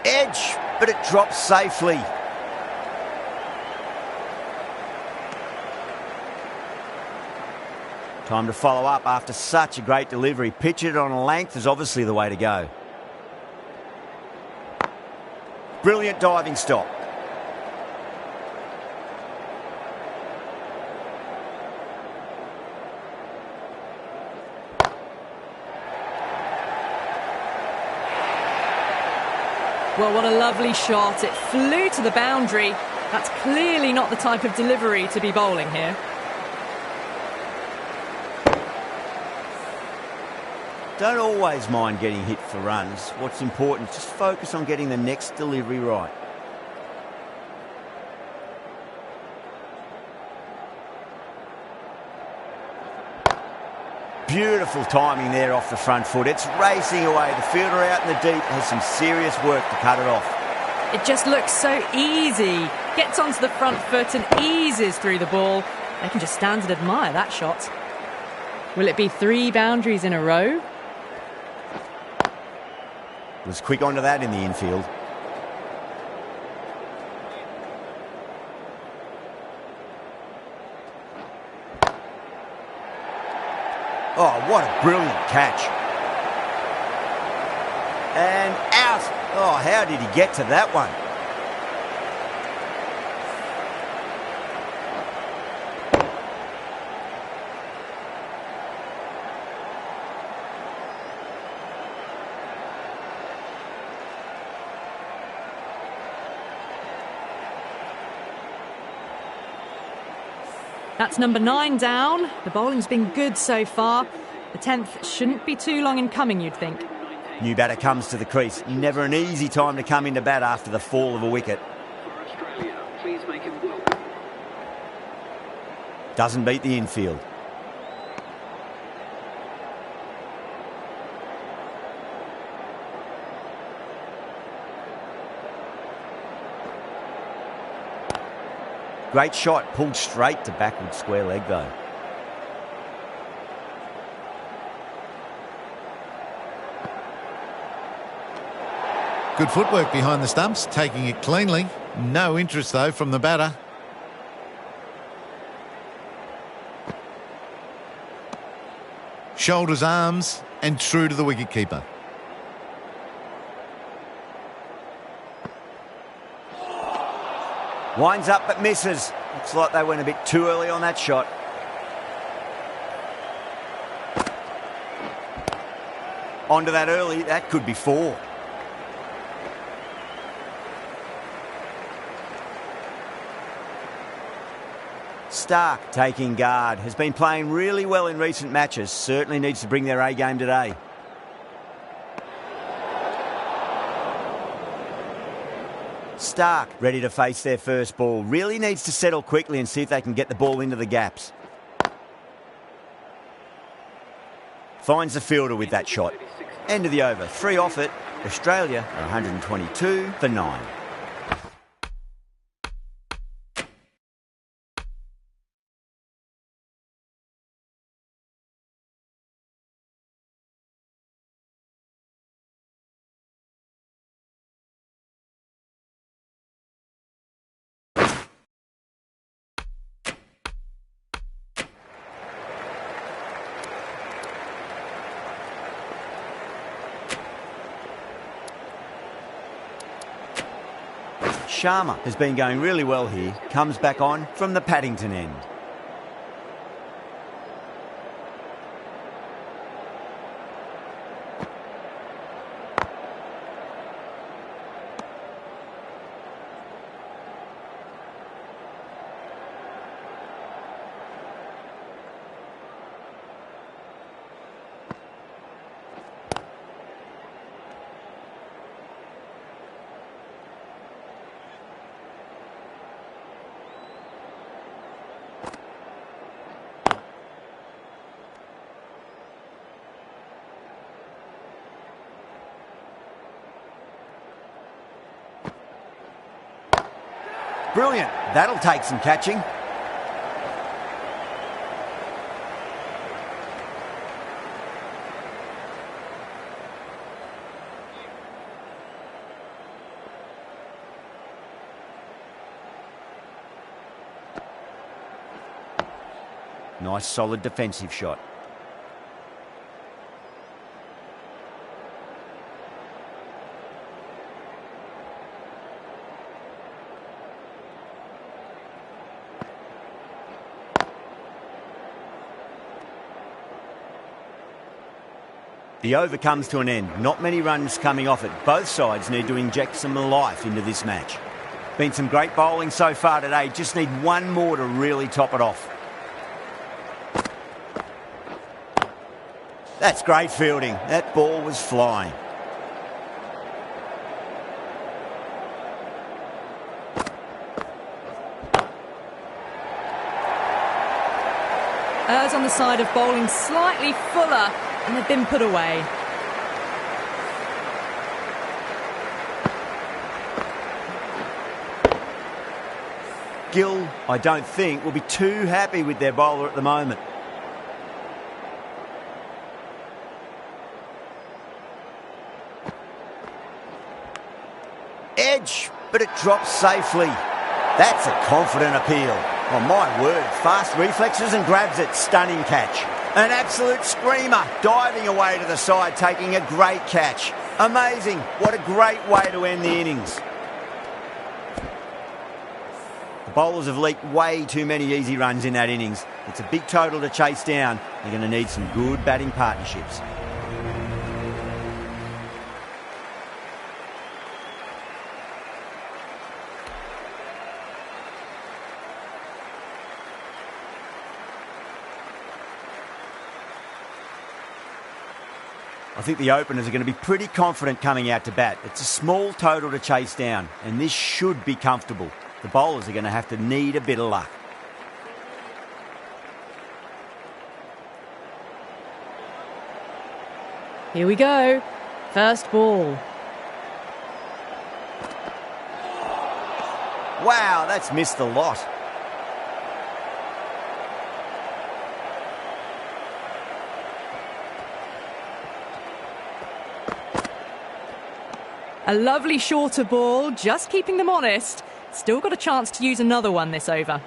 Edge, but it drops safely. Time to follow up after such a great delivery. Pitch it on a length is obviously the way to go. Brilliant diving stop. Well, what a lovely shot. It flew to the boundary. That's clearly not the type of delivery to be bowling here. Don't always mind getting hit for runs. What's important is just focus on getting the next delivery right. Beautiful timing there off the front foot. It's racing away. The fielder out in the deep has some serious work to cut it off. It just looks so easy. Gets onto the front foot and eases through the ball. They can just stand and admire that shot. Will it be 3 boundaries in a row? Was quick onto that in the infield. Oh, what a brilliant catch. And out. Oh, how did he get to that one? That's number 9 down. The bowling's been good so far. The 10th shouldn't be too long in coming, you'd think. New batter comes to the crease. Never an easy time to come into bat after the fall of a wicket. For Australia, please make him welcome. Doesn't beat the infield. Great shot, pulled straight to backward square leg though. Good footwork behind the stumps, taking it cleanly. No interest though from the batter. Shoulders, arms and true to the wicketkeeper. Winds up but misses. Looks like they went a bit too early on that shot. Onto that early, that could be 4. Stark taking guard. Has been playing really well in recent matches. Certainly needs to bring their A game today. Stark ready to face their first ball. Really needs to settle quickly and see if they can get the ball into the gaps. Finds the fielder with that shot. End of the over. 3 off it. Australia are 122 for 9. Sharma has been going really well here. Comes back on from the Paddington end. Brilliant. That'll take some catching. Nice solid defensive shot. The over comes to an end. Not many runs coming off it. Both sides need to inject some life into this match. Been some great bowling so far today. Just need one more to really top it off. That's great fielding. That ball was flying. Errs on the side of bowling slightly fuller, and they've been put away. Gill, I don't think, will be too happy with their bowler at the moment. Edge, but it drops safely. That's a confident appeal. Oh, my word. Fast reflexes and grabs it. Stunning catch. An absolute screamer. Diving away to the side, taking a great catch. Amazing. What a great way to end the innings. The bowlers have leaked way too many easy runs in that innings. It's a big total to chase down. They're going to need some good batting partnerships. I think the openers are going to be pretty confident coming out to bat. It's a small total to chase down, and this should be comfortable. The bowlers are going to have to need a bit of luck. Here we go. First ball. Wow, that's missed a lot. A lovely shorter ball, just keeping them honest. Still got a chance to use another one this over.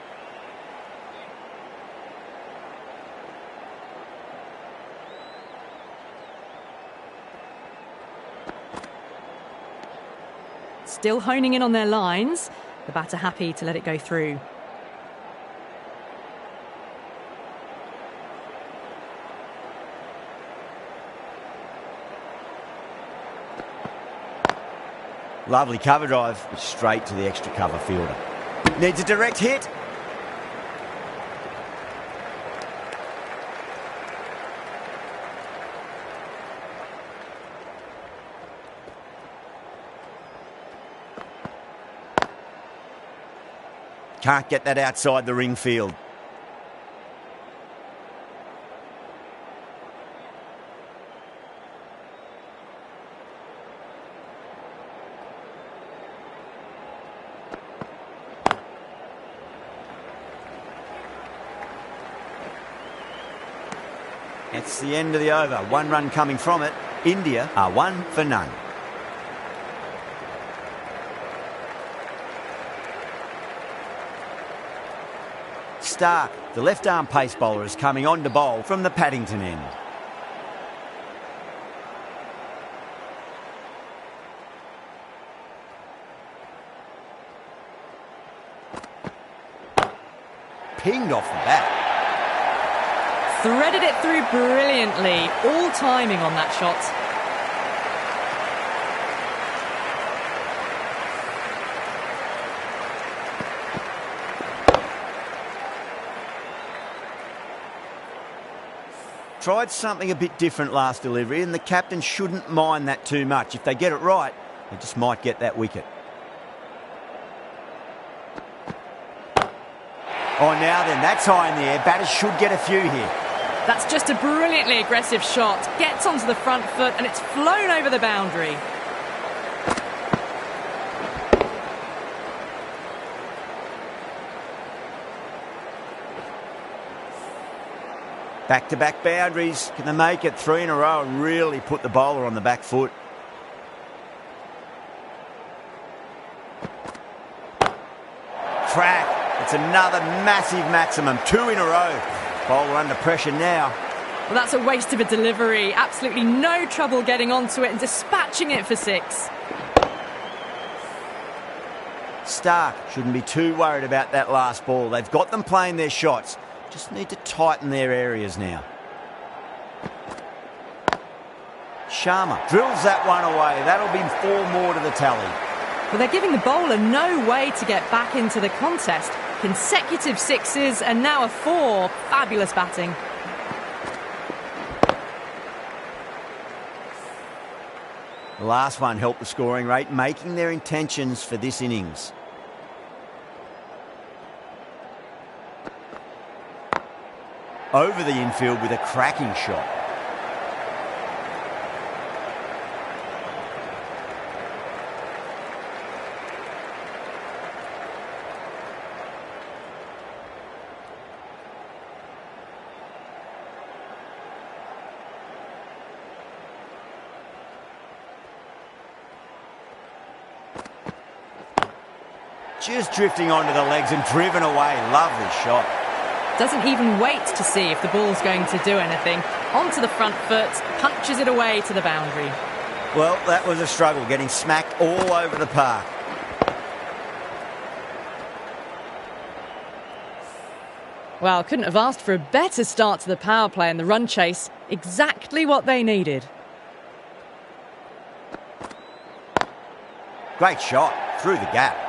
Still honing in on their lines. The batter happy to let it go through. Lovely cover drive, straight to the extra cover fielder. Needs a direct hit. Can't get that outside the ring field. It's the end of the over. One run coming from it. India are 1 for none. Stark, the left-arm pace bowler, is coming on to bowl from the Paddington end. Pinged off the bat. Threaded it through brilliantly. All timing on that shot. Tried something a bit different last delivery, and the captain shouldn't mind that too much. If they get it right, they just might get that wicket. Oh, now then, that's high in the air. Batters should get a few here. That's just a brilliantly aggressive shot. Gets onto the front foot and it's flown over the boundary. Back-to-back boundaries. Can they make it 3 in a row and really put the bowler on the back foot? Track. It's another massive maximum. 2 in a row. Bowler under pressure now. Well, that's a waste of a delivery. Absolutely no trouble getting onto it and dispatching it for 6. Stark shouldn't be too worried about that last ball. They've got them playing their shots. Just need to tighten their areas now. Sharma drills that one away. That'll be 4 more to the tally. Well, they're giving the bowler no way to get back into the contest. Consecutive sixes and now a 4. Fabulous batting. The last one helped the scoring rate, making their intentions for this innings. Over the infield with a cracking shot. Just drifting onto the legs and driven away. Lovely shot. Doesn't even wait to see if the ball's going to do anything. Onto the front foot, punches it away to the boundary. Well, that was a struggle, getting smacked all over the park. Well, couldn't have asked for a better start to the power play and the run chase. Exactly what they needed. Great shot through the gap.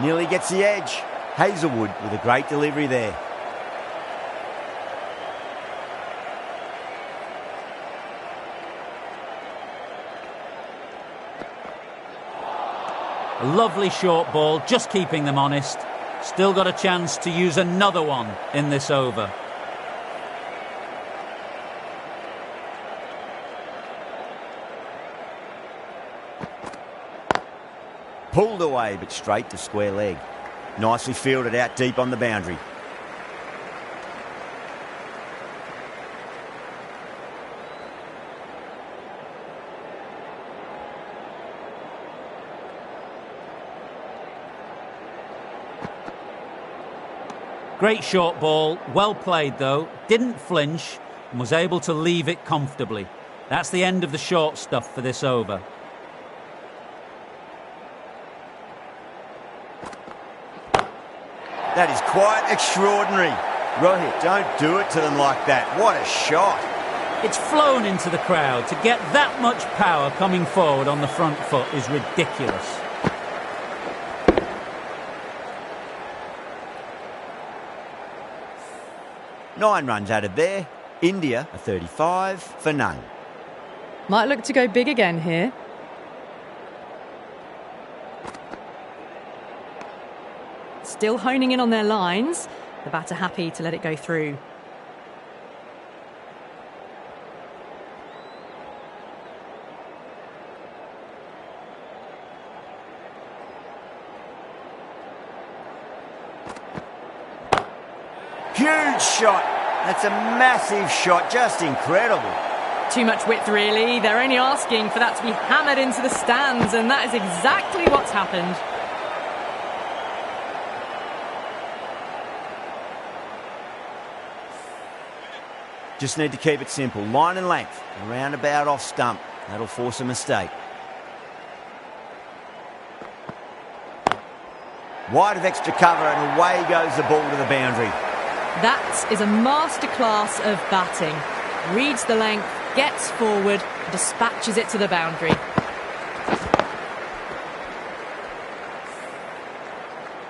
Nearly gets the edge. Hazelwood with a great delivery there. A lovely short ball, just keeping them honest. Still got a chance to use another one in this over. Pulled away, but straight to square leg. Nicely fielded out deep on the boundary. Great short ball, well played though, didn't flinch and was able to leave it comfortably. That's the end of the short stuff for this over. That is quite extraordinary. Rohit, don't do it to them like that. What a shot. It's flown into the crowd. To get that much power coming forward on the front foot is ridiculous. Nine runs added there. India a 35 for none. Might look to go big again here. Still honing in on their lines. The batter happy to let it go through. Huge shot. That's a massive shot. Just incredible. Too much width, really. They're only asking for that to be hammered into the stands, and that is exactly what's happened. Just need to keep it simple. Line and length. Around about off stump. That'll force a mistake. Wide of extra cover and away goes the ball to the boundary. That is a masterclass of batting. Reads the length, gets forward, dispatches it to the boundary.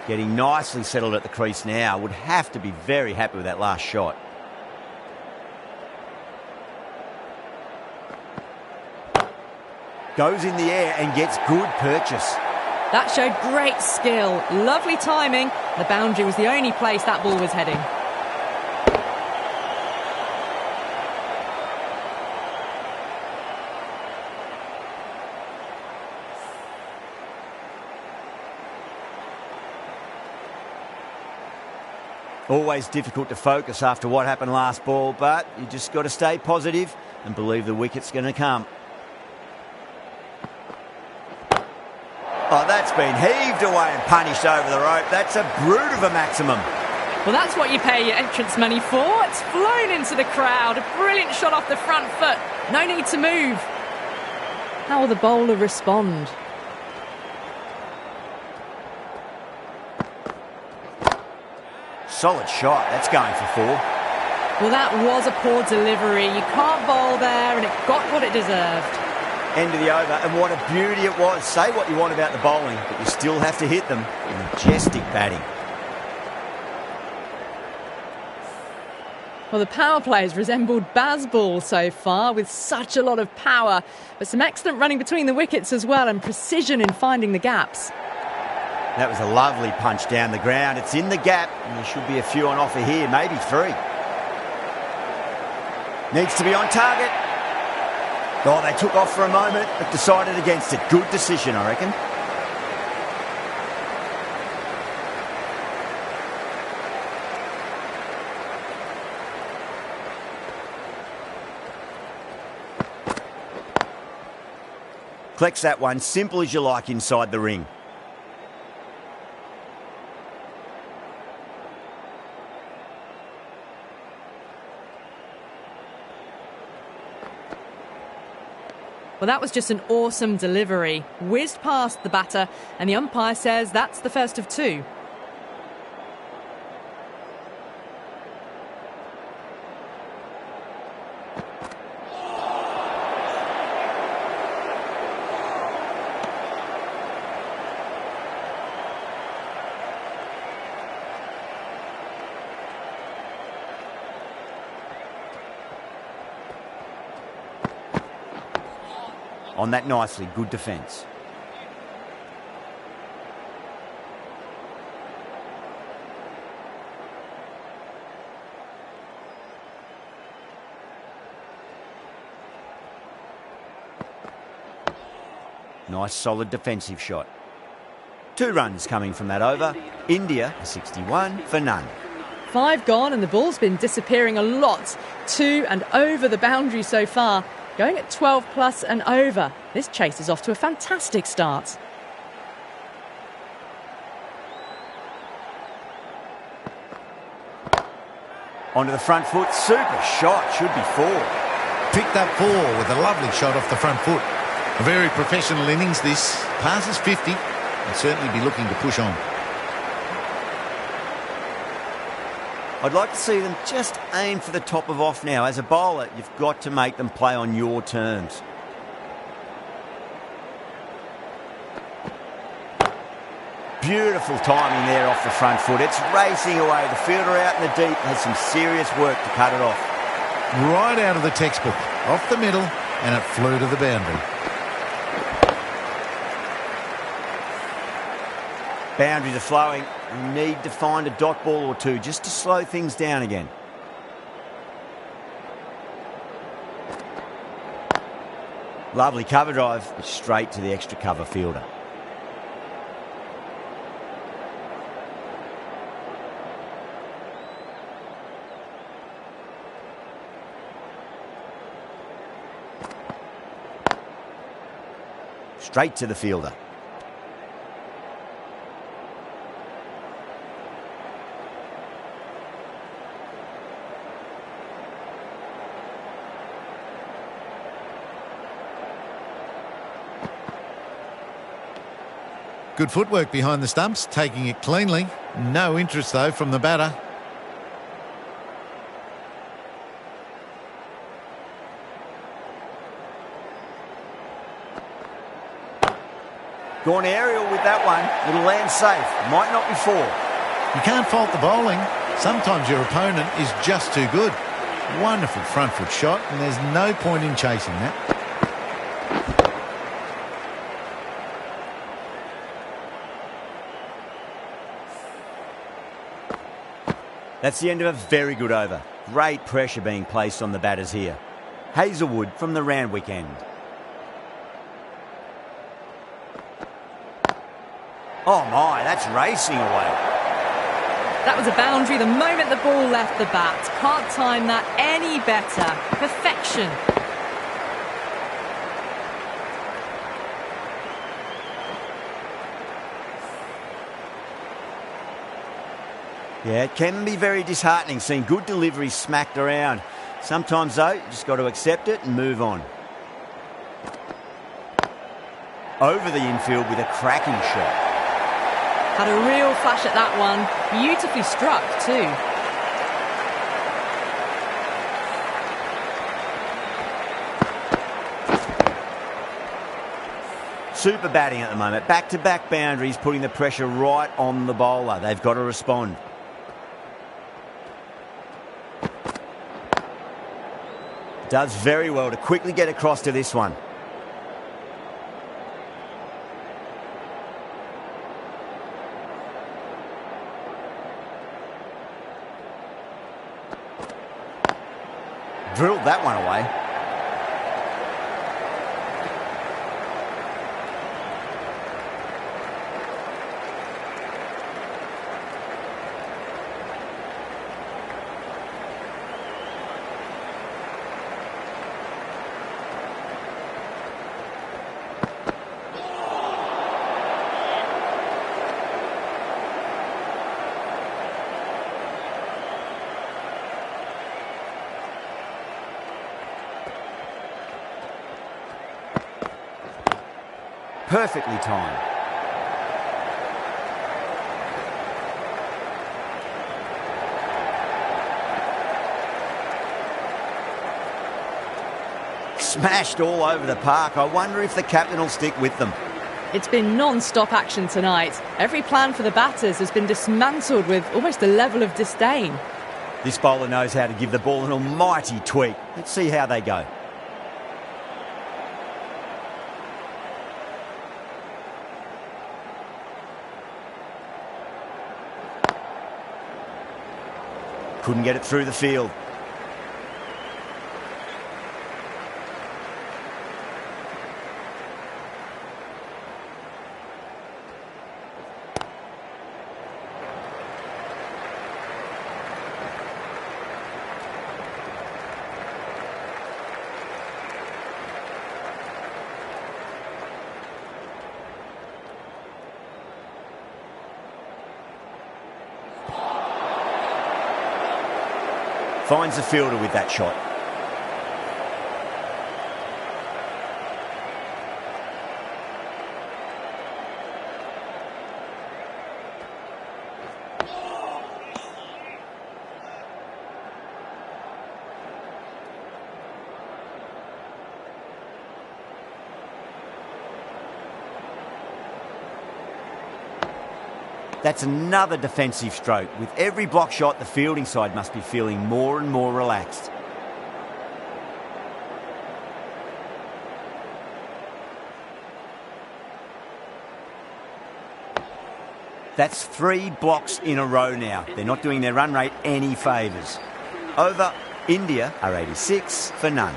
Getting nicely settled at the crease now. Would have to be very happy with that last shot. Goes in the air and gets good purchase. That showed great skill. Lovely timing. The boundary was the only place that ball was heading. Always difficult to focus after what happened last ball, but you just got to stay positive and believe the wicket's going to come. Oh, that's been heaved away and punished over the rope. That's a brute of a maximum. Well, that's what you pay your entrance money for. It's flown into the crowd. A brilliant shot off the front foot. No need to move. How will the bowler respond? Solid shot. That's going for 4. Well, that was a poor delivery. You can't bowl there, and it got what it deserved. End of the over, and what a beauty it was. Say what you want about the bowling, but you still have to hit them. Majestic batting. Well, the power play has resembled Bazball so far, with such a lot of power, but some excellent running between the wickets as well, and precision in finding the gaps. That was a lovely punch down the ground. It's in the gap, and there should be a few on offer here, maybe 3. Needs to be on target. Oh, they took off for a moment, but decided against it. Good decision, I reckon. Collects that one, simple as you like inside the ring. Well, that was just an awesome delivery. Whizzed past the batter, and the umpire says that's the first of 2. On that nicely, good defence. Nice solid defensive shot. 2 runs coming from that over. India, a 61 for none. 5 gone, and the ball's been disappearing a lot to and over the boundary so far. Going at 12 plus and over. This chase is off to a fantastic start. Onto the front foot. Super shot. Should be 4. Picked up 4 with a lovely shot off the front foot. A very professional innings this. Passes 50. And certainly be looking to push on. I'd like to see them just aim for the top of off now. As a bowler, you've got to make them play on your terms. Beautiful timing there off the front foot. It's racing away. The fielder out in the deep has some serious work to cut it off. Right out of the textbook. Off the middle, and it flew to the boundary. Boundaries are flowing. You need to find a dot ball or 2 just to slow things down again. Lovely cover drive, straight to the extra cover fielder. Straight to the fielder. Good footwork behind the stumps, taking it cleanly. No interest, though, from the batter. Gone aerial with that one. It'll land safe. Might not be 4. You can't fault the bowling. Sometimes your opponent is just too good. Wonderful front foot shot, and there's no point in chasing that. That's the end of a very good over. Great pressure being placed on the batters here. Hazelwood from the Randwick end. Oh my, that's racing away. That was a boundary the moment the ball left the bat. Can't time that any better. Perfection. Yeah, it can be very disheartening seeing good deliveries smacked around. Sometimes, though, you just got to accept it and move on. Over the infield with a cracking shot. Had a real flash at that one. Beautifully struck, too. Super batting at the moment. Back-to-back boundaries, putting the pressure right on the bowler. They've got to respond. Does very well to quickly get across to this one. Drilled that one away. Perfectly timed. Smashed all over the park. I wonder if the captain will stick with them. It's been non-stop action tonight. Every plan for the batters has been dismantled with almost a level of disdain. This bowler knows how to give the ball an almighty tweak. Let's see how they go. Couldn't get it through the field. Finds the fielder with that shot. That's another defensive stroke. With every block shot, the fielding side must be feeling more and more relaxed. That's 3 blocks in a row now. They're not doing their run rate any favours. Over, India are 86 for none.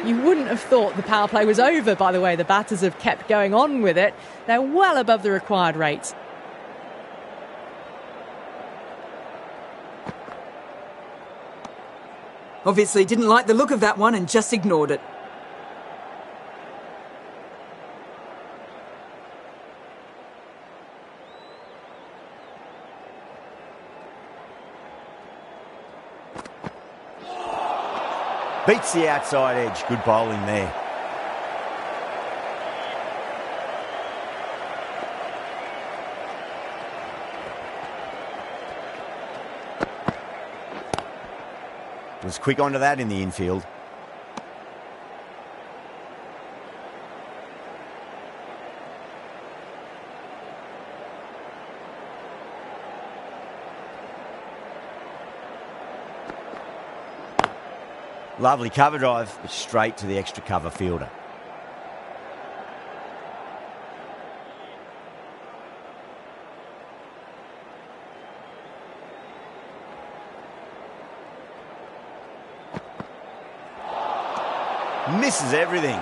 You wouldn't have thought the power play was over by the way the batters have kept going on with it. They're well above the required rate. Obviously didn't like the look of that one and just ignored it. Beats the outside edge. Good bowling there. Was quick onto that in the infield. Lovely cover drive, but straight to the extra cover fielder. Misses everything.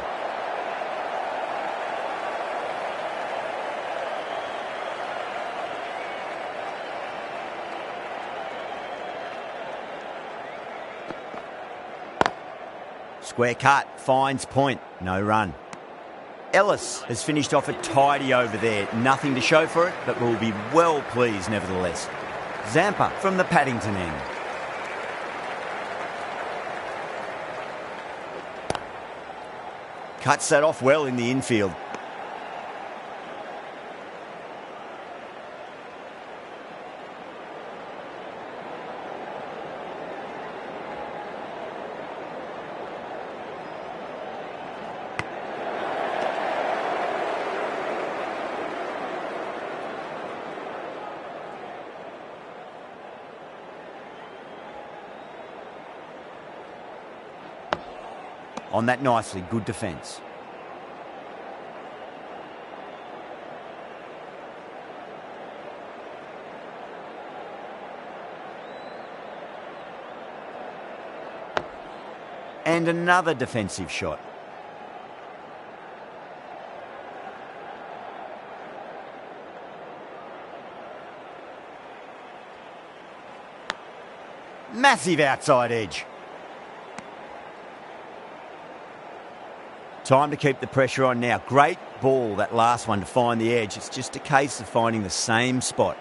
Square cut, finds point, no run. Ellis has finished off a tidy over there. Nothing to show for it, but will be well pleased nevertheless. Zampa from the Paddington end. Cuts that off well in the infield. On that nicely, good defence. And another defensive shot. Massive outside edge. Time to keep the pressure on now. Great ball, that last one, to find the edge. It's just a case of finding the same spot.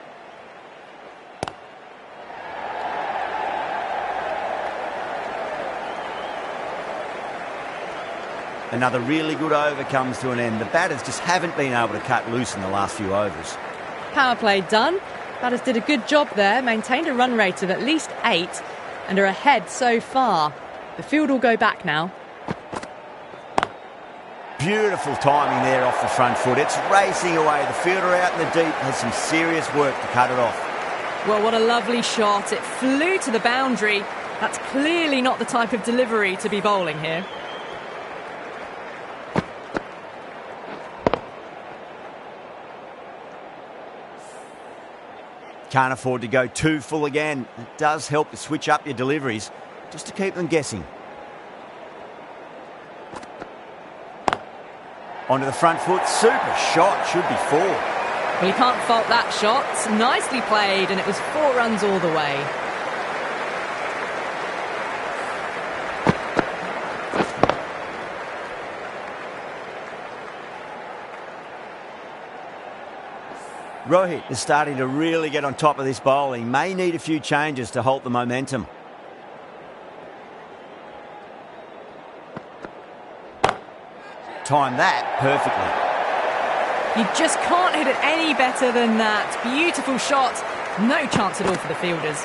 Another really good over comes to an end. The batters just haven't been able to cut loose in the last few overs. Power play done. Batters did a good job there, maintained a run rate of at least 8 and are ahead so far. The field will go back now. Beautiful timing there off the front foot. It's racing away. The fielder out in the deep has some serious work to cut it off. Well, what a lovely shot. It flew to the boundary. That's clearly not the type of delivery to be bowling here. Can't afford to go too full again. It does help to switch up your deliveries just to keep them guessing. Onto the front foot, super shot, should be 4. Well, you can't fault that shot. Nicely played, and it was 4 runs all the way. Rohit is starting to really get on top of this bowling. May need a few changes to halt the momentum. Time that perfectly. You just can't hit it any better than that. Beautiful shot. No chance at all for the fielders.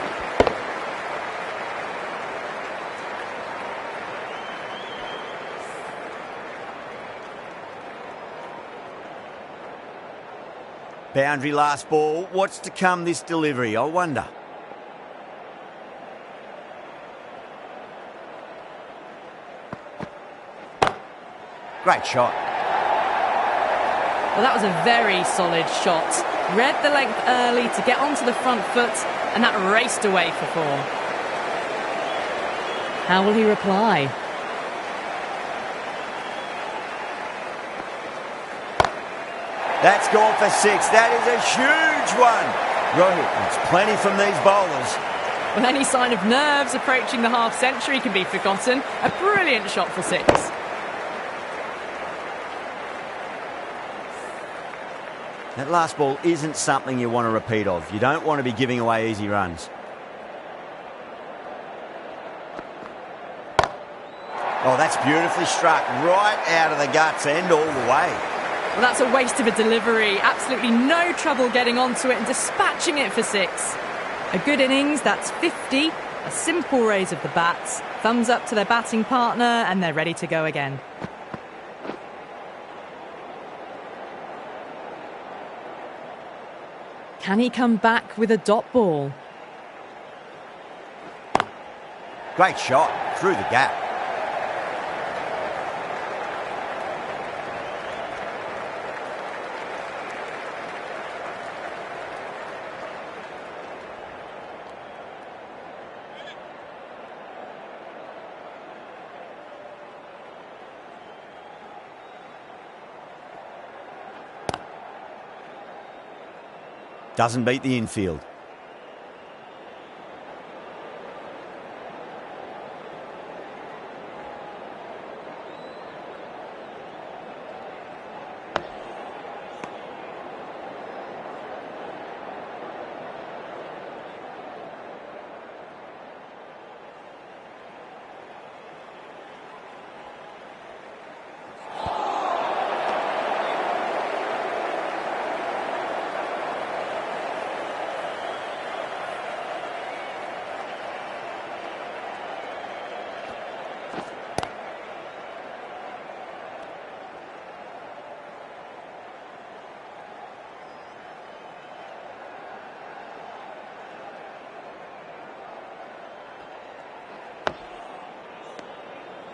Boundary last ball. What's to come this delivery, I wonder? Great shot. Well, that was a very solid shot. Read the length early to get onto the front foot, and that raced away for 4. How will he reply? That's gone for 6. That is a huge one. Rohit wants plenty from these bowlers. Well, any sign of nerves approaching the half-century can be forgotten. A brilliant shot for 6. That last ball isn't something you want to repeat of. You don't want to be giving away easy runs. Oh, that's beautifully struck. Right out of the guts and all the way. Well, that's a waste of a delivery. Absolutely no trouble getting onto it and dispatching it for 6. A good innings, that's 50. A simple raise of the bats. Thumbs up to their batting partner, and they're ready to go again. Can he come back with a dot ball? Great shot through the gap. Doesn't beat the infield.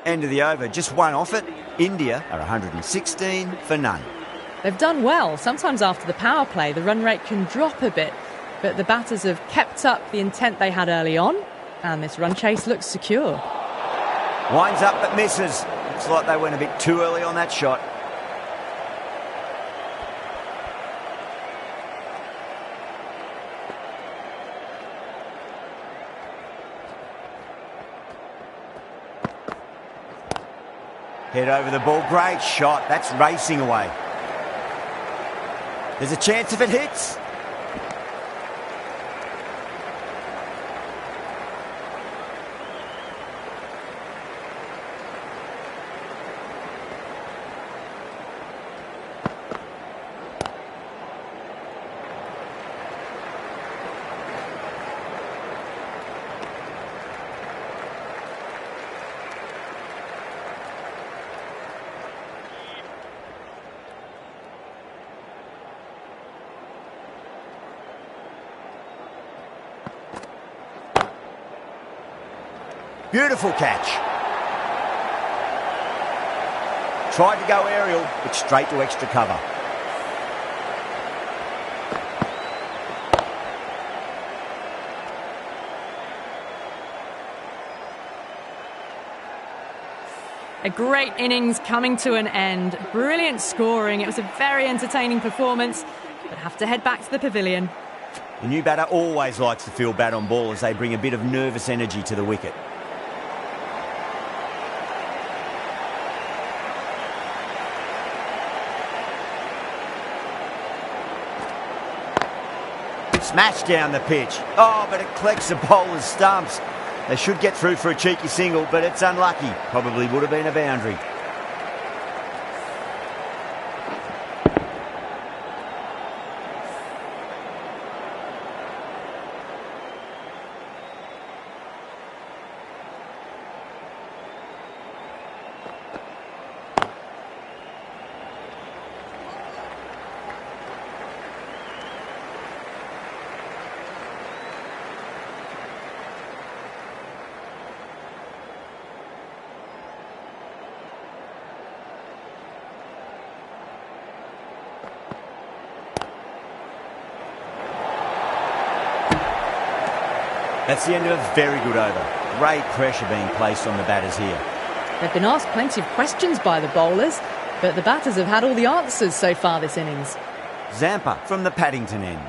End of the over, just one off it. India are 116 for none. They've done well. Sometimes after the power play, the run rate can drop a bit, but the batters have kept up the intent they had early on, and this run chase looks secure. Winds up but misses. Looks like they went a bit too early on that shot. Head over the ball, great shot. That's racing away. There's a chance if it hits. Beautiful catch. Tried to go aerial, but straight to extra cover. A great innings coming to an end. Brilliant scoring. It was a very entertaining performance, but have to head back to the pavilion. The new batter always likes to feel bat on ball as they bring a bit of nervous energy to the wicket. Smashed down the pitch. Oh, but it collects the bowler's stumps. They should get through for a cheeky single, but it's unlucky. Probably would have been a boundary. That's the end of a very good over. Great pressure being placed on the batters here. They've been asked plenty of questions by the bowlers, but the batters have had all the answers so far this innings. Zampa from the Paddington end.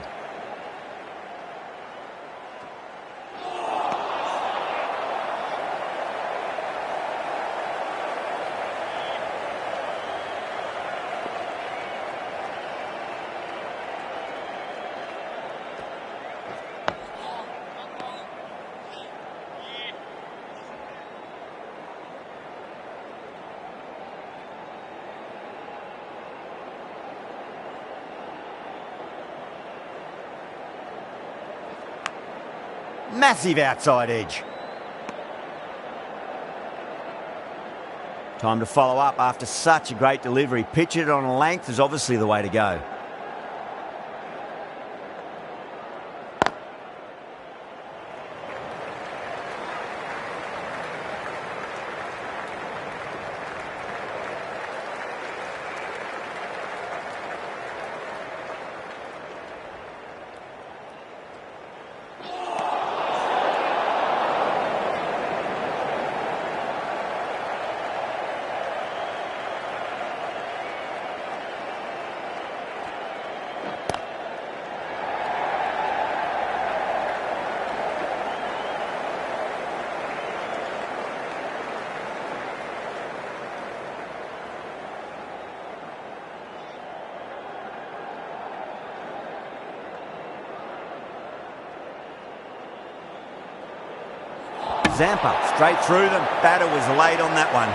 Massive outside edge. Time to follow up after such a great delivery. Pitch it on a length is obviously the way to go. Zampa straight through them. Batter was late on that one.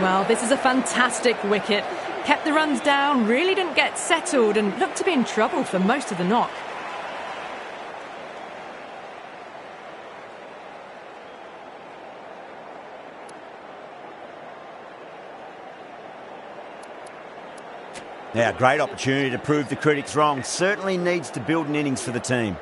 Well, this is a fantastic wicket. Kept the runs down, really didn't get settled and looked to be in trouble for most of the knock. Now, great opportunity to prove the critics wrong. Certainly needs to build an innings for the team.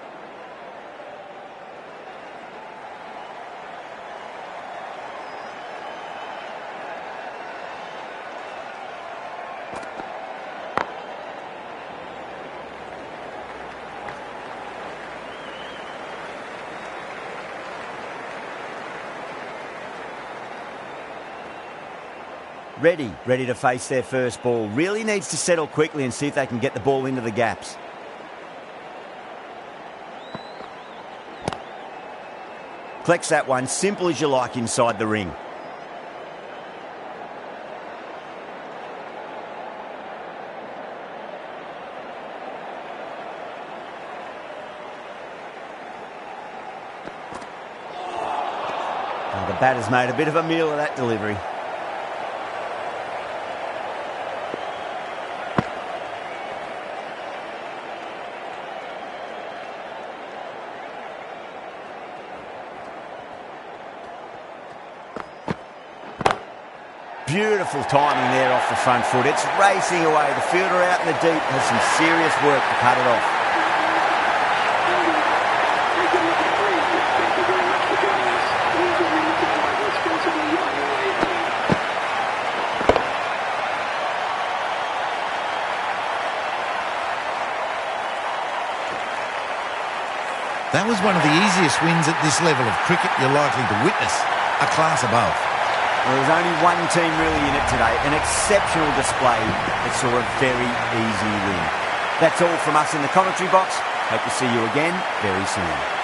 Ready to face their first ball. Really needs to settle quickly and see if they can get the ball into the gaps. Collects that one, simple as you like inside the ring. Oh, the batter's made a bit of a meal of that delivery. Beautiful timing there off the front foot. It's racing away. The fielder out in the deep has some serious work to cut it off. Thank you very much for joining us. Please remember to drive responsibly on your way home. That was one of the easiest wins at this level of cricket you're likely to witness. A class above. Well, there's only one team really in it today. An exceptional display that saw a very easy win. That's all from us in the commentary box. Hope to see you again very soon.